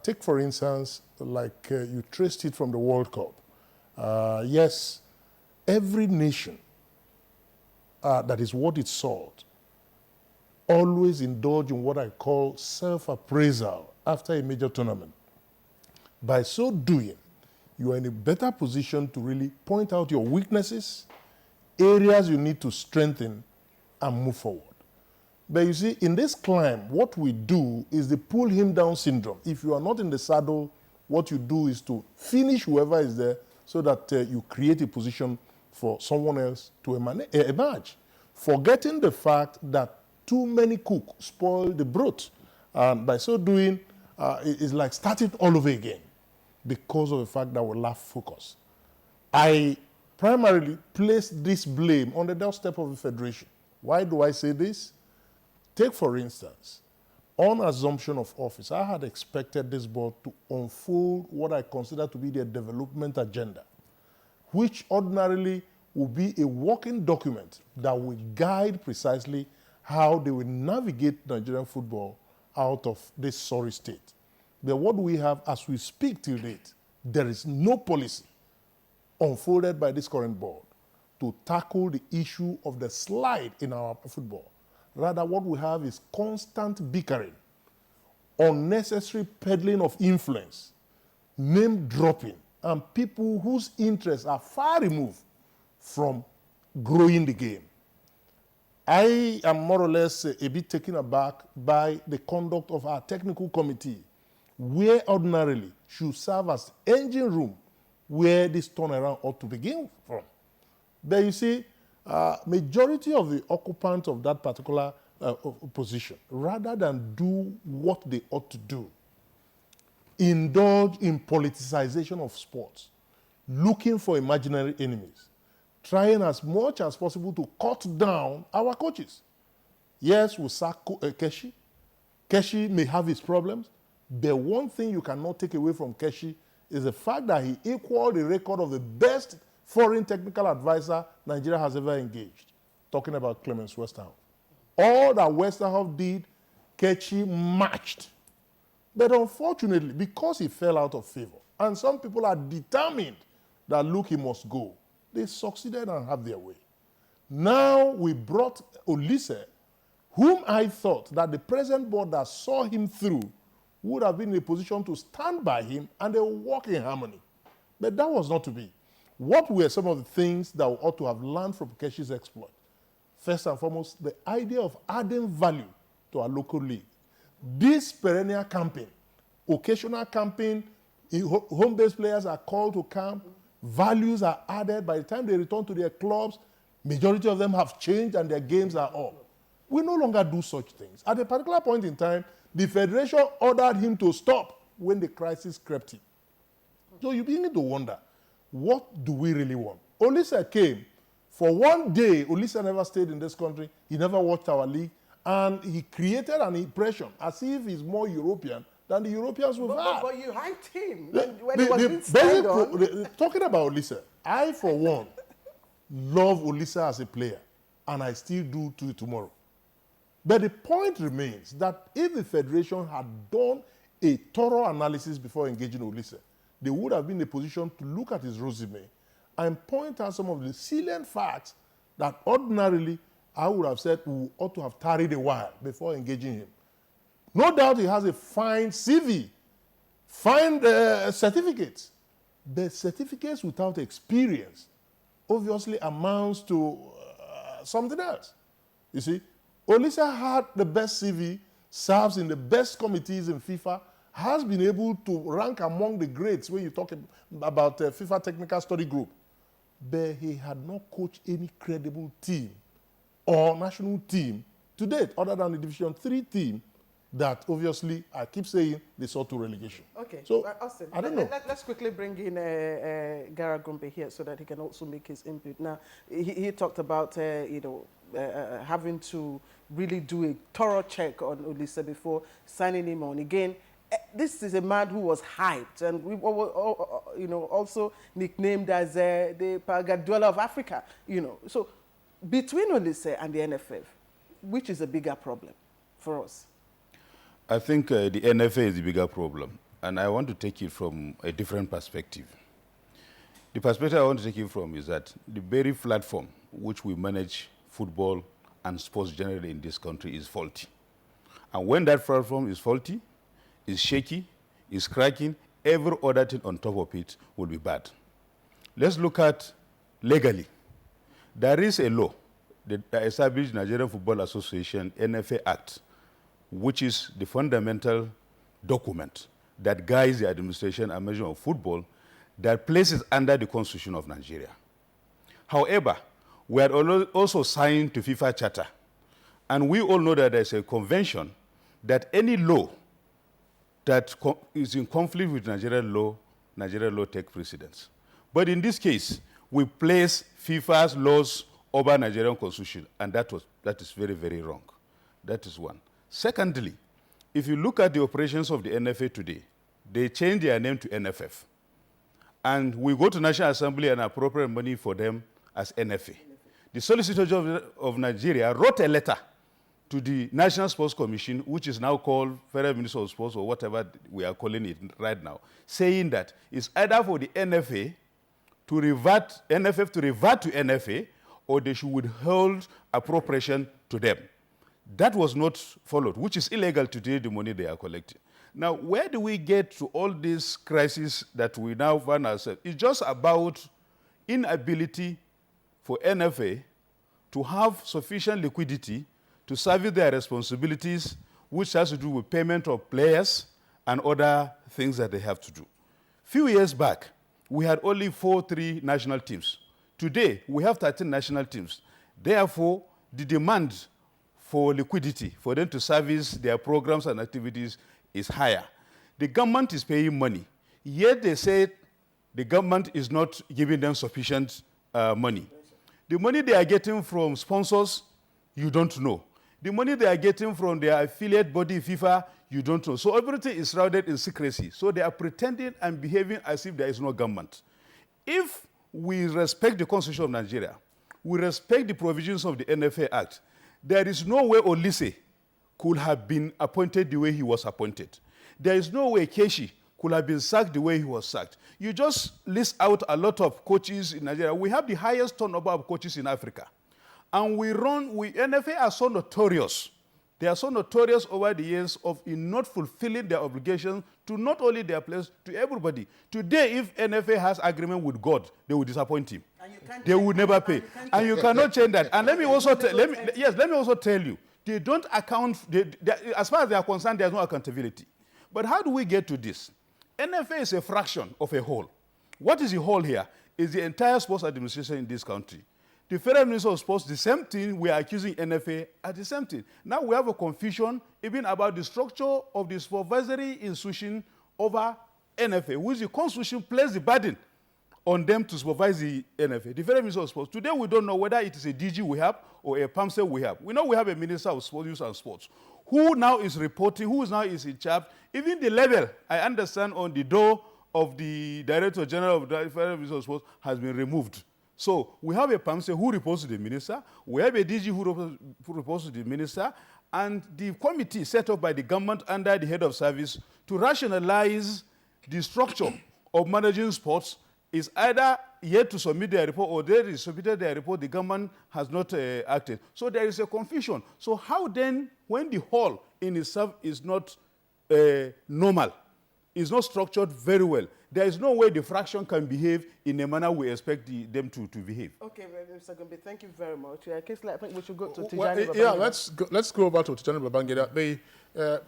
Take, for instance, like you traced it from the World Cup. Yes, every nation that is what it sought always indulge in what I call self-appraisal after a major tournament. By so doing, you are in a better position to really point out your weaknesses, areas you need to strengthen, and move forward. But you see, in this climb, what we do is the pull him down syndrome. If you are not in the saddle, what you do is to finish whoever is there so that you create a position for someone else to emerge, forgetting the fact that too many cooks spoil the broth. And by so doing, it's like starting all over again because of the fact that we lack focus. I primarily place this blame on the doorstep of the Federation. Why do I say this? Take, for instance, on assumption of office, I had expected this board to unfold what I consider to be their development agenda, which ordinarily will be a working document that will guide precisely how they will navigate Nigerian football out of this sorry state. But what we have as we speak till date, there is no policy unfolded by this current board to tackle the issue of the slide in our football. Rather, what we have is constant bickering, unnecessary peddling of influence, name dropping, and people whose interests are far removed from growing the game. I am more or less a bit taken aback by the conduct of our technical committee, where ordinarily should serve as engine room where this turnaround ought to begin from. But you see, majority of the occupants of that particular position, rather than do what they ought to do, indulge in politicization of sports, looking for imaginary enemies, trying as much as possible to cut down our coaches. Yes, we sack Keshi. Keshi may have his problems, but one thing you cannot take away from Keshi is the fact that he equaled the record of the best foreign technical advisor Nigeria has ever engaged, talking about Clemens Westerhoff. All that Westerhoff did, Keshi matched. But unfortunately, because he fell out of favor, and some people are determined that, look, he must go, they succeeded and have their way. Now we brought Olise, whom I thought that the present board that saw him through would have been in a position to stand by him and they would work in harmony. But that was not to be. What were some of the things that we ought to have learned from Keshi's exploit? First and foremost, the idea of adding value to our local league. This perennial camping, occasional camping, home-based players are called to camp, values are added. By the time they return to their clubs, majority of them have changed and their games are up. We no longer do such things. At a particular point in time, the federation ordered him to stop when the crisis crept in. So you begin to wonder, what do we really want? Olise came. For one day, Olise never stayed in this country. He never watched our league. And he created an impression as if he's more European than the Europeans we've had. But you hyped him when he was being signed on. Talking about Olise, I, for one, love Olise as a player. And I still do to tomorrow. But the point remains that if the federation had done a thorough analysis before engaging Olise, they would have been in a position to look at his resume and point out some of the salient facts that ordinarily I would have said we ought to have tarried a while before engaging him. No doubt he has a fine CV, fine certificates, but certificates without experience obviously amounts to something else. You see, Olise had the best CV, serves in the best committees in FIFA, has been able to rank among the greats when you talk about FIFA Technical Study Group. But he had not coached any credible team or national team to date, other than the Division 3 team that obviously, I keep saying, they saw to relegation. Okay, so Austin, I don't know. Let's quickly bring in Gara Gumbe here so that he can also make his input. Now, he talked about, having to really do a thorough check on Olise before signing him on. Again, this is a man who was hyped and we also nicknamed as the Guardiola of Africa. So between Olise and the NFF, which is a bigger problem for us? I think the NFA is the bigger problem, and I want to take it from a different perspective. The perspective I want to take it from is that the very platform which we manage football and sports generally in this country is faulty. And when that platform is faulty, is shaky, is cracking, every other thing on top of it will be bad. Let's look at legally. There is a law, the established Nigerian Football Association NFA Act, which is the fundamental document that guides the administration and management of football that places under the Constitution of Nigeria. However, we are also signed to FIFA Charter, and we all know that there's a convention that any law that is in conflict with Nigerian law takes precedence. But in this case, we place FIFA's laws over Nigerian constitution, and that is very, very wrong. That is one. Secondly, if you look at the operations of the NFA today, they changed their name to NFF. And we go to National Assembly and appropriate money for them as NFA. The Solicitor General of Nigeria wrote a letter to the National Sports Commission, which is now called Federal Ministry of Sports or whatever we are calling it right now, saying that it's either for the NFF to revert to NFA, or they should withhold appropriation to them. That was not followed, which is illegal today, the money they are collecting. Now, where do we get to all this crisis that we now find ourselves? It's just about inability for NFA to have sufficient liquidity to service their responsibilities, which has to do with payment of players and other things that they have to do. Few years back, we had only 3 national teams. Today, we have 13 national teams. Therefore, the demand for liquidity, for them to service their programs and activities, is higher. The government is paying money, yet they say the government is not giving them sufficient money. The money they are getting from sponsors, you don't know. The money they are getting from their affiliate body, FIFA, you don't know. So everything is shrouded in secrecy. So they are pretending and behaving as if there is no government. If we respect the Constitution of Nigeria, we respect the provisions of the NFA Act, there is no way Olise could have been appointed the way he was appointed. There is no way Keshi could have been sacked the way he was sacked. You just list out a lot of coaches in Nigeria. We have the highest turnover of coaches in Africa. And NFA are so notorious. They are so notorious over the years of in not fulfilling their obligations to not only their players, to everybody. Today, if NFA has agreement with God, they will disappoint him. They will never pay. And you cannot change that. And let me also tell you, they don't account, as far as they are concerned, there's no accountability. But how do we get to this? NFA is a fraction of a whole. What is the whole here? Is the entire sports administration in this country. The Federal Minister of Sports, the same thing, we are accusing NFA at the same thing. Now we have a confusion even about the structure of the supervisory institution over NFA, which the Constitution places the burden on them to supervise the NFA. The Federal Minister of Sports, today we don't know whether it is a DG we have or a PAMSE we have. We know we have a Minister of Sports, Youth and Sports, who now is reporting, who now is in charge. Even the level, I understand, on the door of the Director General of the Federal Minister of Sports has been removed. So we have a PAMSE who reports to the minister, we have a DG who reports to the minister, and the committee set up by the government under the head of service to rationalize the structure of managing sports is either yet to submit their report or they submitted their report, the government has not acted. So there is a confusion. So how then, when the whole in itself is not normal, is not structured very well, there is no way the fraction can behave in a manner we expect them to behave. Okay, Mr. Gombe, thank you very much. I think we should go to Tijani Babangida. Yeah, let's go back to Tijani Babangida.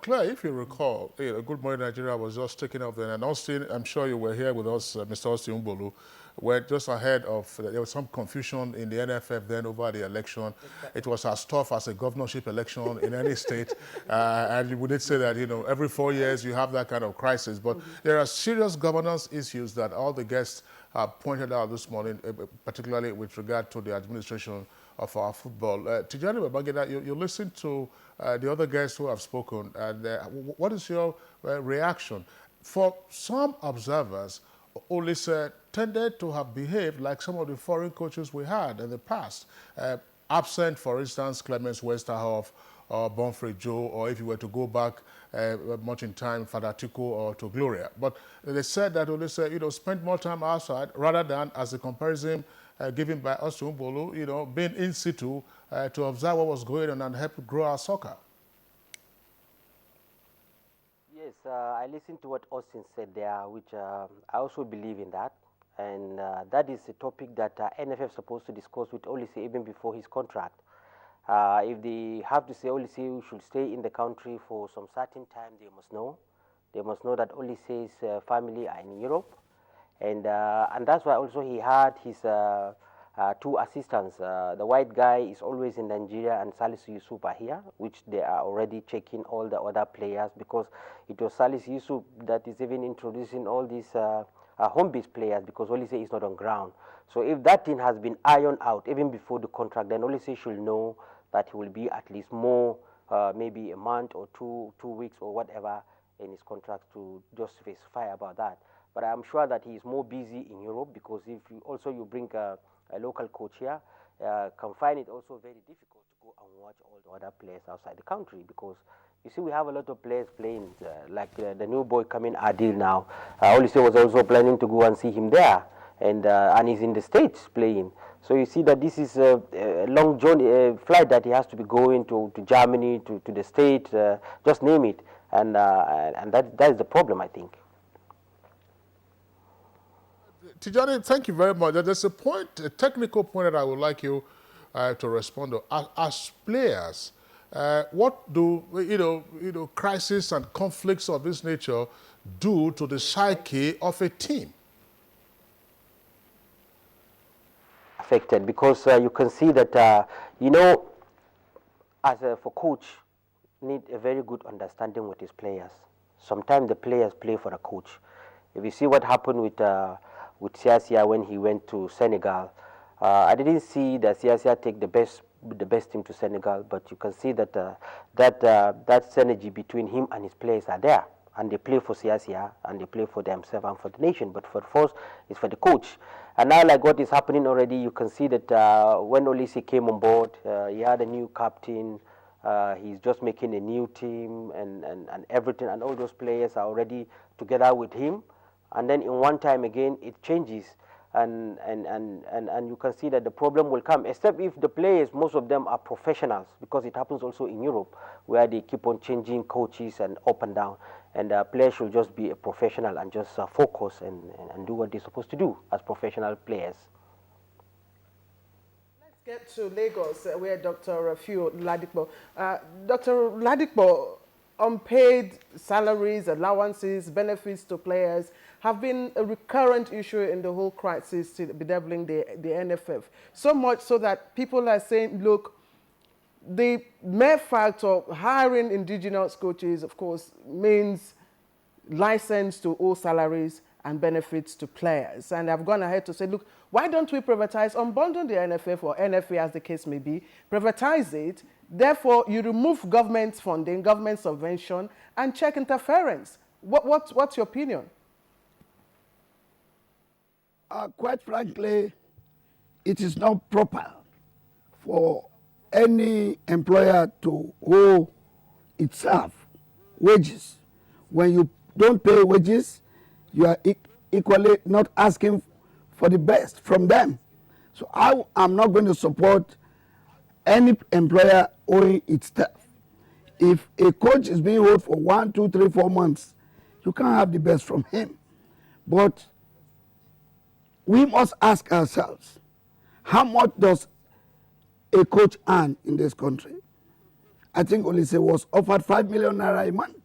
Claire, if you recall, Good Morning Nigeria was just taking off then, and Austin, I'm sure you were here with us, Mr. Austin Umbolu, were just ahead of, there was some confusion in the NFF then over the election. It was as tough as a governorship election in any state. And we did say that, every 4 years you have that kind of crisis. But there are serious governance issues that all the guests have pointed out this morning, particularly with regard to the administration of our football. Tijani Babangida, you listened to the other guests who have spoken, and what is your reaction? For some observers, Olise tended to have behaved like some of the foreign coaches we had in the past. Absent, for instance, Clemens Westerhoff or Bonfrey Joe, or if you were to go back much in time, Father Tico or to Gloria. But they said that Olise, spent more time outside rather than, as a comparison given by Austin Umbolu, being in situ to observe what was going on and help grow our soccer. Yes, I listened to what Austin said there, which I also believe in that. And that is a topic that NFF is supposed to discuss with Olise even before his contract. If they have to say Olise should stay in the country for some certain time, they must know. They must know that Olise's family are in Europe. And that's why also he had his two assistants. The white guy is always in Nigeria and Salisu Yusuf are here, which they are already checking all the other players, because it was Salisu Yusuf that is even introducing all these home-based players, because Olise is not on ground. So if that thing has been ironed out even before the contract, then Olise should know that he will be at least more, maybe a month or 2 weeks or whatever in his contract to just specify about that. But I'm sure that he is more busy in Europe, because if you bring a local coach here, can find it also very difficult to go and watch all the other players outside the country, because you see we have a lot of players playing, like the new boy coming Adil now. Olise was also planning to go and see him there, and he's in the States playing. So you see that this is a long journey, flight that he has to be going to Germany, to the States, just name it, and that is the problem, I think. Tijani, thank you very much. There's a technical point that I would like you to respond to. As players, what do crises and conflicts of this nature do to the psyche of a team? Affected, because you can see that for coach need a very good understanding with his players. Sometimes the players play for the coach. If you see what happened with Siasia when he went to Senegal, I didn't see the CSIA take the best team to Senegal, but you can see that that synergy between him and his players are there, and they play for CSIA and they play for themselves and for the nation. But for first, it's for the coach. And now, like what is happening already, you can see that when Olise came on board, he had a new captain. He's just making a new team and everything, and all those players are already together with him. And then in one time again, it changes. And you can see that the problem will come, except if the players, most of them are professionals, because it happens also in Europe, where they keep on changing coaches and up and down, and players should just be a professional and just focus and do what they're supposed to do as professional players. Let's get to Lagos, where Dr. Rafiu Ladipo. Dr. Ladipo, unpaid salaries, allowances, benefits to players have been a recurrent issue in the whole crisis bedeviling the NFF. So much so that people are saying, look, the mere fact of hiring indigenous coaches, of course, means license to owe salaries and benefits to players. And I've gone ahead to say, look, why don't we privatize, unbundle the NFF or NFA as the case may be, privatize it, therefore you remove government funding, government subvention, and check interference. What's your opinion? Quite frankly, it is not proper for any employer to owe itself wages. When you don't pay wages, you are equally not asking for the best from them. So I am not going to support any employer owing itself. If a coach is being owed for 1, 2, 3, 4 months, you can't have the best from him. But we must ask ourselves, how much does a coach earn in this country? I think Olise was offered 5 million naira a month.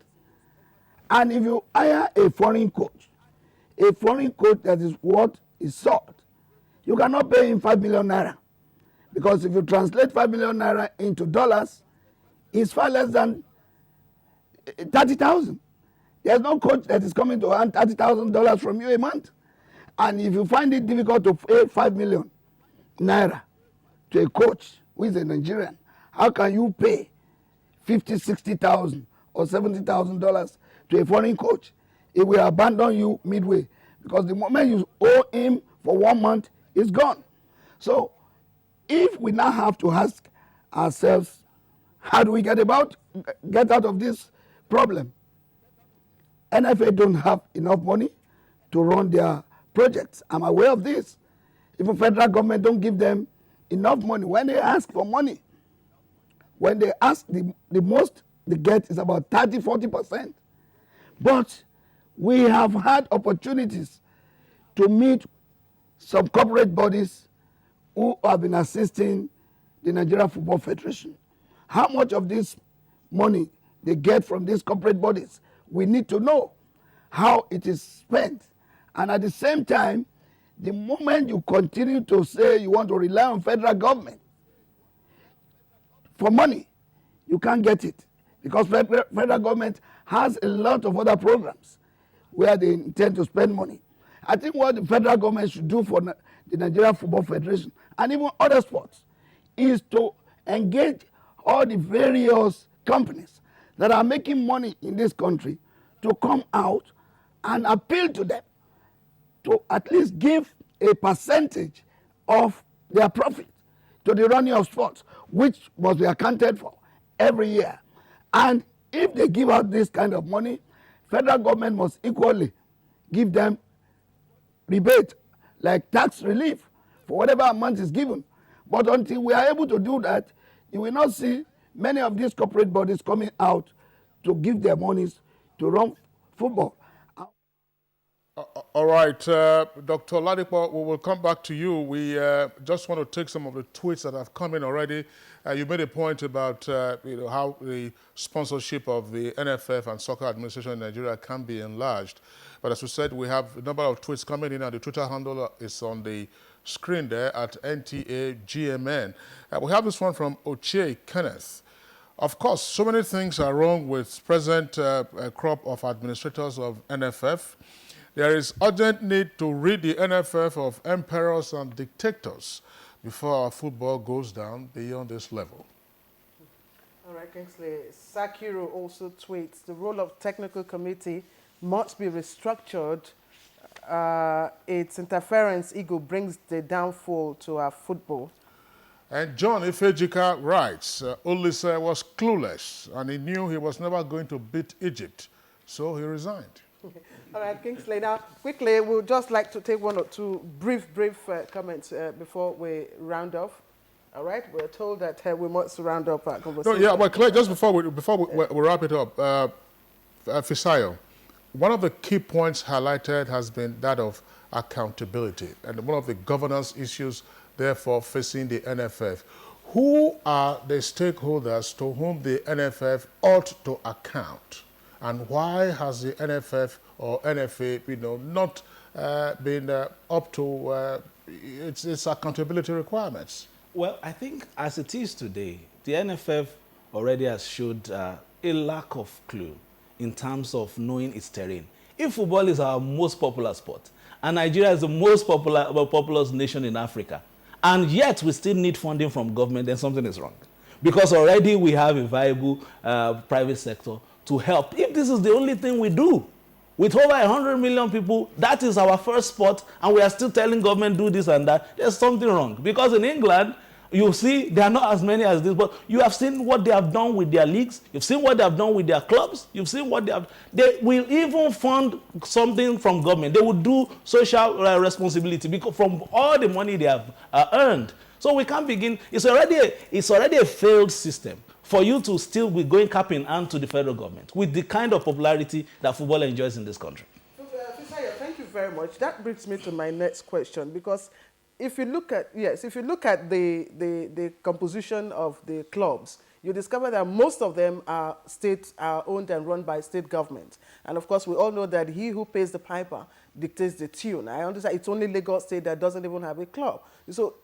And if you hire a foreign coach that is what is sought, you cannot pay him 5 million naira. Because if you translate 5 million naira into dollars, it's far less than 30,000. There's no coach that is coming to earn $30,000 from you a month. And if you find it difficult to pay 5 million naira to a coach who is a Nigerian, how can you pay 50, 60,000 or $70,000 to a foreign coach? It will abandon you midway, because the moment you owe him for 1 month, it's gone. So if we now have to ask ourselves, how do we get out of this problem? NFA don't have enough money to run their projects. I'm aware of this. If the federal government don't give them enough money, when they ask for money, when they ask, the most they get is about 30, 40%. But we have had opportunities to meet some corporate bodies who have been assisting the Nigerian Football Federation. How much of this money they get from these corporate bodies? We need to know how it is spent. And at the same time, the moment you continue to say you want to rely on federal government for money, you can't get it. Because federal government has a lot of other programs where they intend to spend money. I think what the federal government should do for the Nigerian Football Federation and even other sports is to engage all the various companies that are making money in this country to come out and appeal to them to at least give a percentage of their profit to the running of sports, which must be accounted for every year. And if they give out this kind of money, federal government must equally give them rebate, like tax relief for whatever amount is given. But until we are able to do that, you will not see many of these corporate bodies coming out to give their monies to run football. All right, Dr. Ladipo, we will come back to you. We just want to take some of the tweets that have come in already. You made a point about how the sponsorship of the NFF and soccer administration in Nigeria can be enlarged. But as we said, we have a number of tweets coming in, and the Twitter handle is on the screen there at NTA GMN. We have this one from Oche Kenneth. Of course, so many things are wrong with present crop of administrators of NFF. There is urgent need to rid the NFF of emperors and dictators. before our football goes down beyond this level. All right, Kingsley. Sakiro also tweets, the role of technical committee must be restructured. Its interference ego brings the downfall to our football. And John Ifejika writes, Olise was clueless and he knew he was never going to beat Egypt, so he resigned. All right, Kingsley. Now, quickly, we'd just like to take one or two brief comments before we round off. All right, we're told that we must round up our conversation. No, yeah, but Claire, just before we wrap it up, Fisayo, one of the key points highlighted has been that of accountability, and one of the governance issues, therefore, facing the NFF. Who are the stakeholders to whom the NFF ought to account, and why has the NFF or NFA, not been up to its accountability requirements? Well, I think as it is today, the NFF already has showed a lack of clue in terms of knowing its terrain. If football is our most popular sport, and Nigeria is the most populous nation in Africa, and yet we still need funding from government, then something is wrong. Because already we have a viable private sector to help. If this is the only thing we do, with over 100 million people, that is our first sport, and we are still telling government do this and that, there's something wrong. Because in England, you see, there are not as many as this, but you have seen what they have done with their leagues. You've seen what they have done with their clubs. You've seen what they have. They will even fund something from government. They will do social responsibility because from all the money they have earned. So we can't begin. It's already a failed system for you to still be going cap in hand to the federal government with the kind of popularity that football enjoys in this country. Fisayo, thank you very much. That brings me to my next question, because if you look at the composition of the clubs, you discover that most of them are owned and run by state government. And of course, we all know that he who pays the piper dictates the tune. I understand it's only Lagos State that doesn't even have a club. So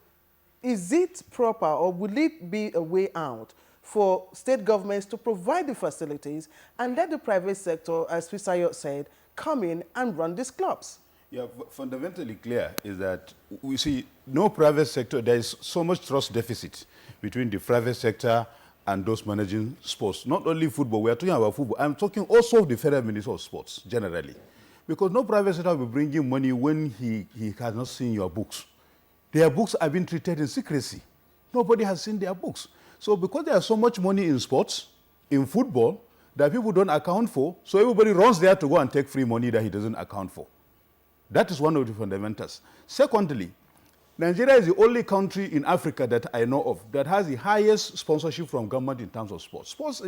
is it proper, or will it be a way out for state governments to provide the facilities and let the private sector, as Fisayo said, come in and run these clubs? Yeah, fundamentally clear is that we see no private sector, there is so much trust deficit between the private sector and those managing sports. Not only football, we are talking about football. I'm talking also of the Federal Minister of Sports, generally. Because no private sector will bring you money when he has not seen your books. Their books have been treated in secrecy. Nobody has seen their books. So because there is so much money in sports, in football, that people don't account for, so everybody runs there to go and take free money that he doesn't account for. That is one of the fundamentals. Secondly, Nigeria is the only country in Africa that I know of that has the highest sponsorship from government in terms of sports. Sports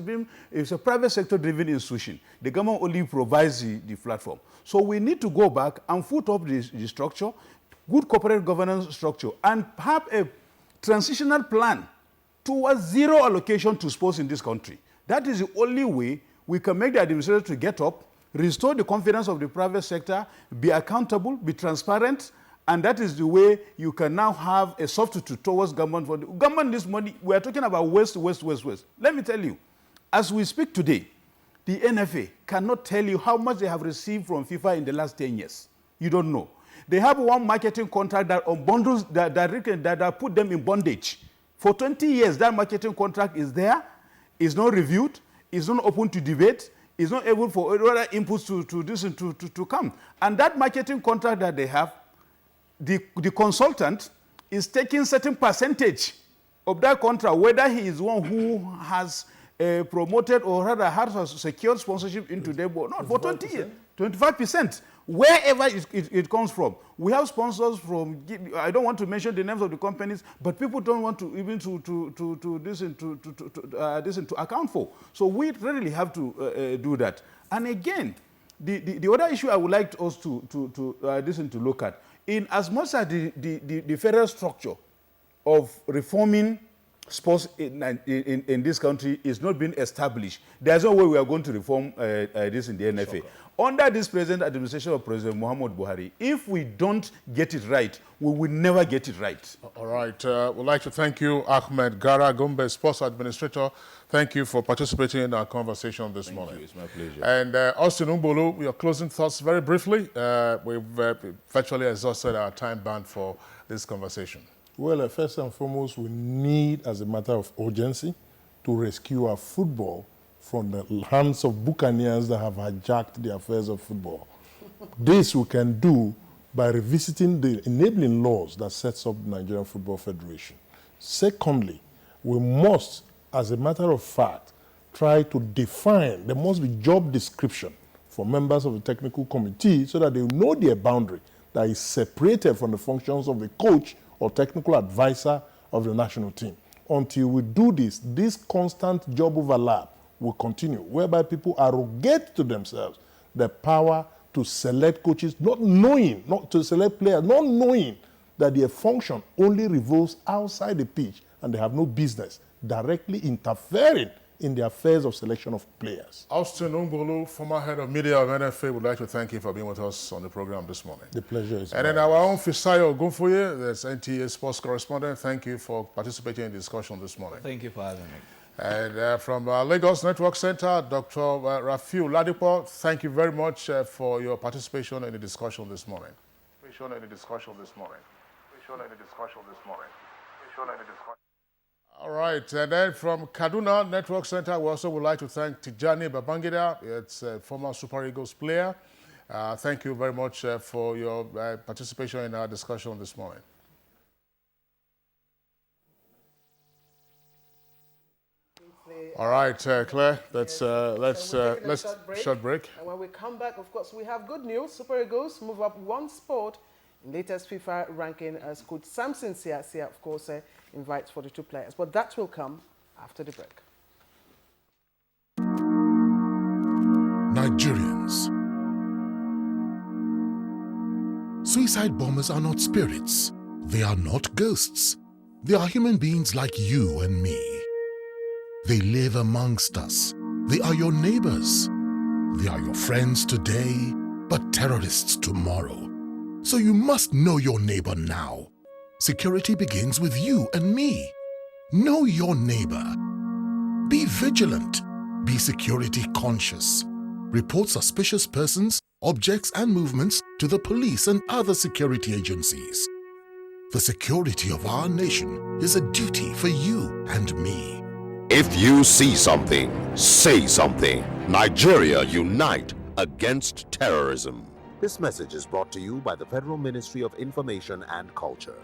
is a private sector-driven institution. The government only provides the platform. So we need to go back and put up the structure, good corporate governance structure, and have a transitional plan towards zero allocation to sports in this country. That is the only way we can make the administrator to get up, restore the confidence of the private sector, be accountable, be transparent, and that is the way you can now have a substitute towards government. For the government needs money. We are talking about waste. Let me tell you, as we speak today, the NFA cannot tell you how much they have received from FIFA in the last 10 years. You don't know. They have one marketing contract that on bundles that put them in bondage. For 20 years, that marketing contract is there, is not reviewed, is not open to debate, is not able for other inputs to come. And that marketing contract that they have, the consultant is taking certain percentage of that contract, whether he is one who has promoted or rather has secured sponsorship into their board. Not for 20 years, 25%. Wherever it comes from. We have sponsors from, I don't want to mention the names of the companies, but people don't want to even to account for. So we really have to do that. And again, the other issue I would like us to look at, in as much as the federal structure of reforming sports in this country is not being established, there's no way we are going to reform this in the NFA. Sure. Under this present administration of President Muhammad Buhari, if we don't get it right, we will never get it right. All right. We'd like to thank you, Ahmed Gara Gombe, Sports Administrator. Thank you for participating in our conversation this morning. It's my pleasure. And Austin Umbulu, your closing thoughts very briefly. We've virtually exhausted our time bound for this conversation. Well, first and foremost, we need, as a matter of urgency, to rescue our football from the hands of buccaneers that have hijacked the affairs of football. This we can do by revisiting the enabling laws that sets up the Nigerian Football Federation. Secondly, we must, as a matter of fact, try to define, there must be job description for members of the technical committee so that they know their boundary that is separated from the functions of the coach or technical advisor of the national team. Until we do this, this constant job overlap will continue, whereby people arrogate to themselves the power to select coaches, not to select players, not knowing that their function only revolves outside the pitch and they have no business directly interfering in the affairs of selection of players. Austin Umbulu, former head of media of NFA, would like to thank you for being with us on the program this morning. The pleasure is And then our own Fisayo Gunfuye, that's NTA sports correspondent, thank you for participating in the discussion this morning. Thank you for having me. And from Lagos Network Center, Dr. Rafiu Ladipo, thank you very much for your participation in the discussion this morning. All right, and then from Kaduna Network Center, we also would like to thank Tijani Babangida. It's a former Super Eagles player. Thank you very much for your participation in our discussion this morning. All right, Claire, let's short break. And when we come back, of course, we have good news. Super Eagles move up one spot in latest FIFA ranking as Coach Samson Siasia, of course, invites 42 players. But that will come after the break. Nigerians. Suicide bombers are not spirits. They are not ghosts. They are human beings like you and me. They live amongst us. They are your neighbors. They are your friends today, but terrorists tomorrow. So you must know your neighbor now. Security begins with you and me. Know your neighbor. Be vigilant. Be security conscious. Report suspicious persons, objects, and movements to the police and other security agencies. The security of our nation is a duty for you and me. If you see something, say something. Nigeria unite against terrorism. This message is brought to you by the Federal Ministry of Information and Culture.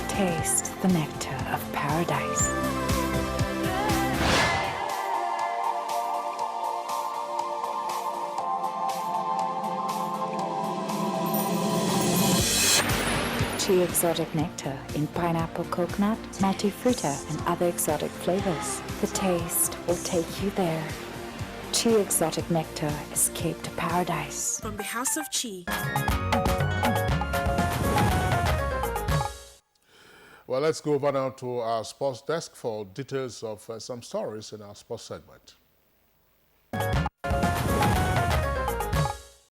Taste the nectar of paradise. Chi exotic nectar in pineapple, coconut, multi-fruita, and other exotic flavors. The taste will take you there. Chi exotic nectar, escape to paradise. From the House of Chi. Well, let's go over now to our sports desk for details of some stories in our sports segment.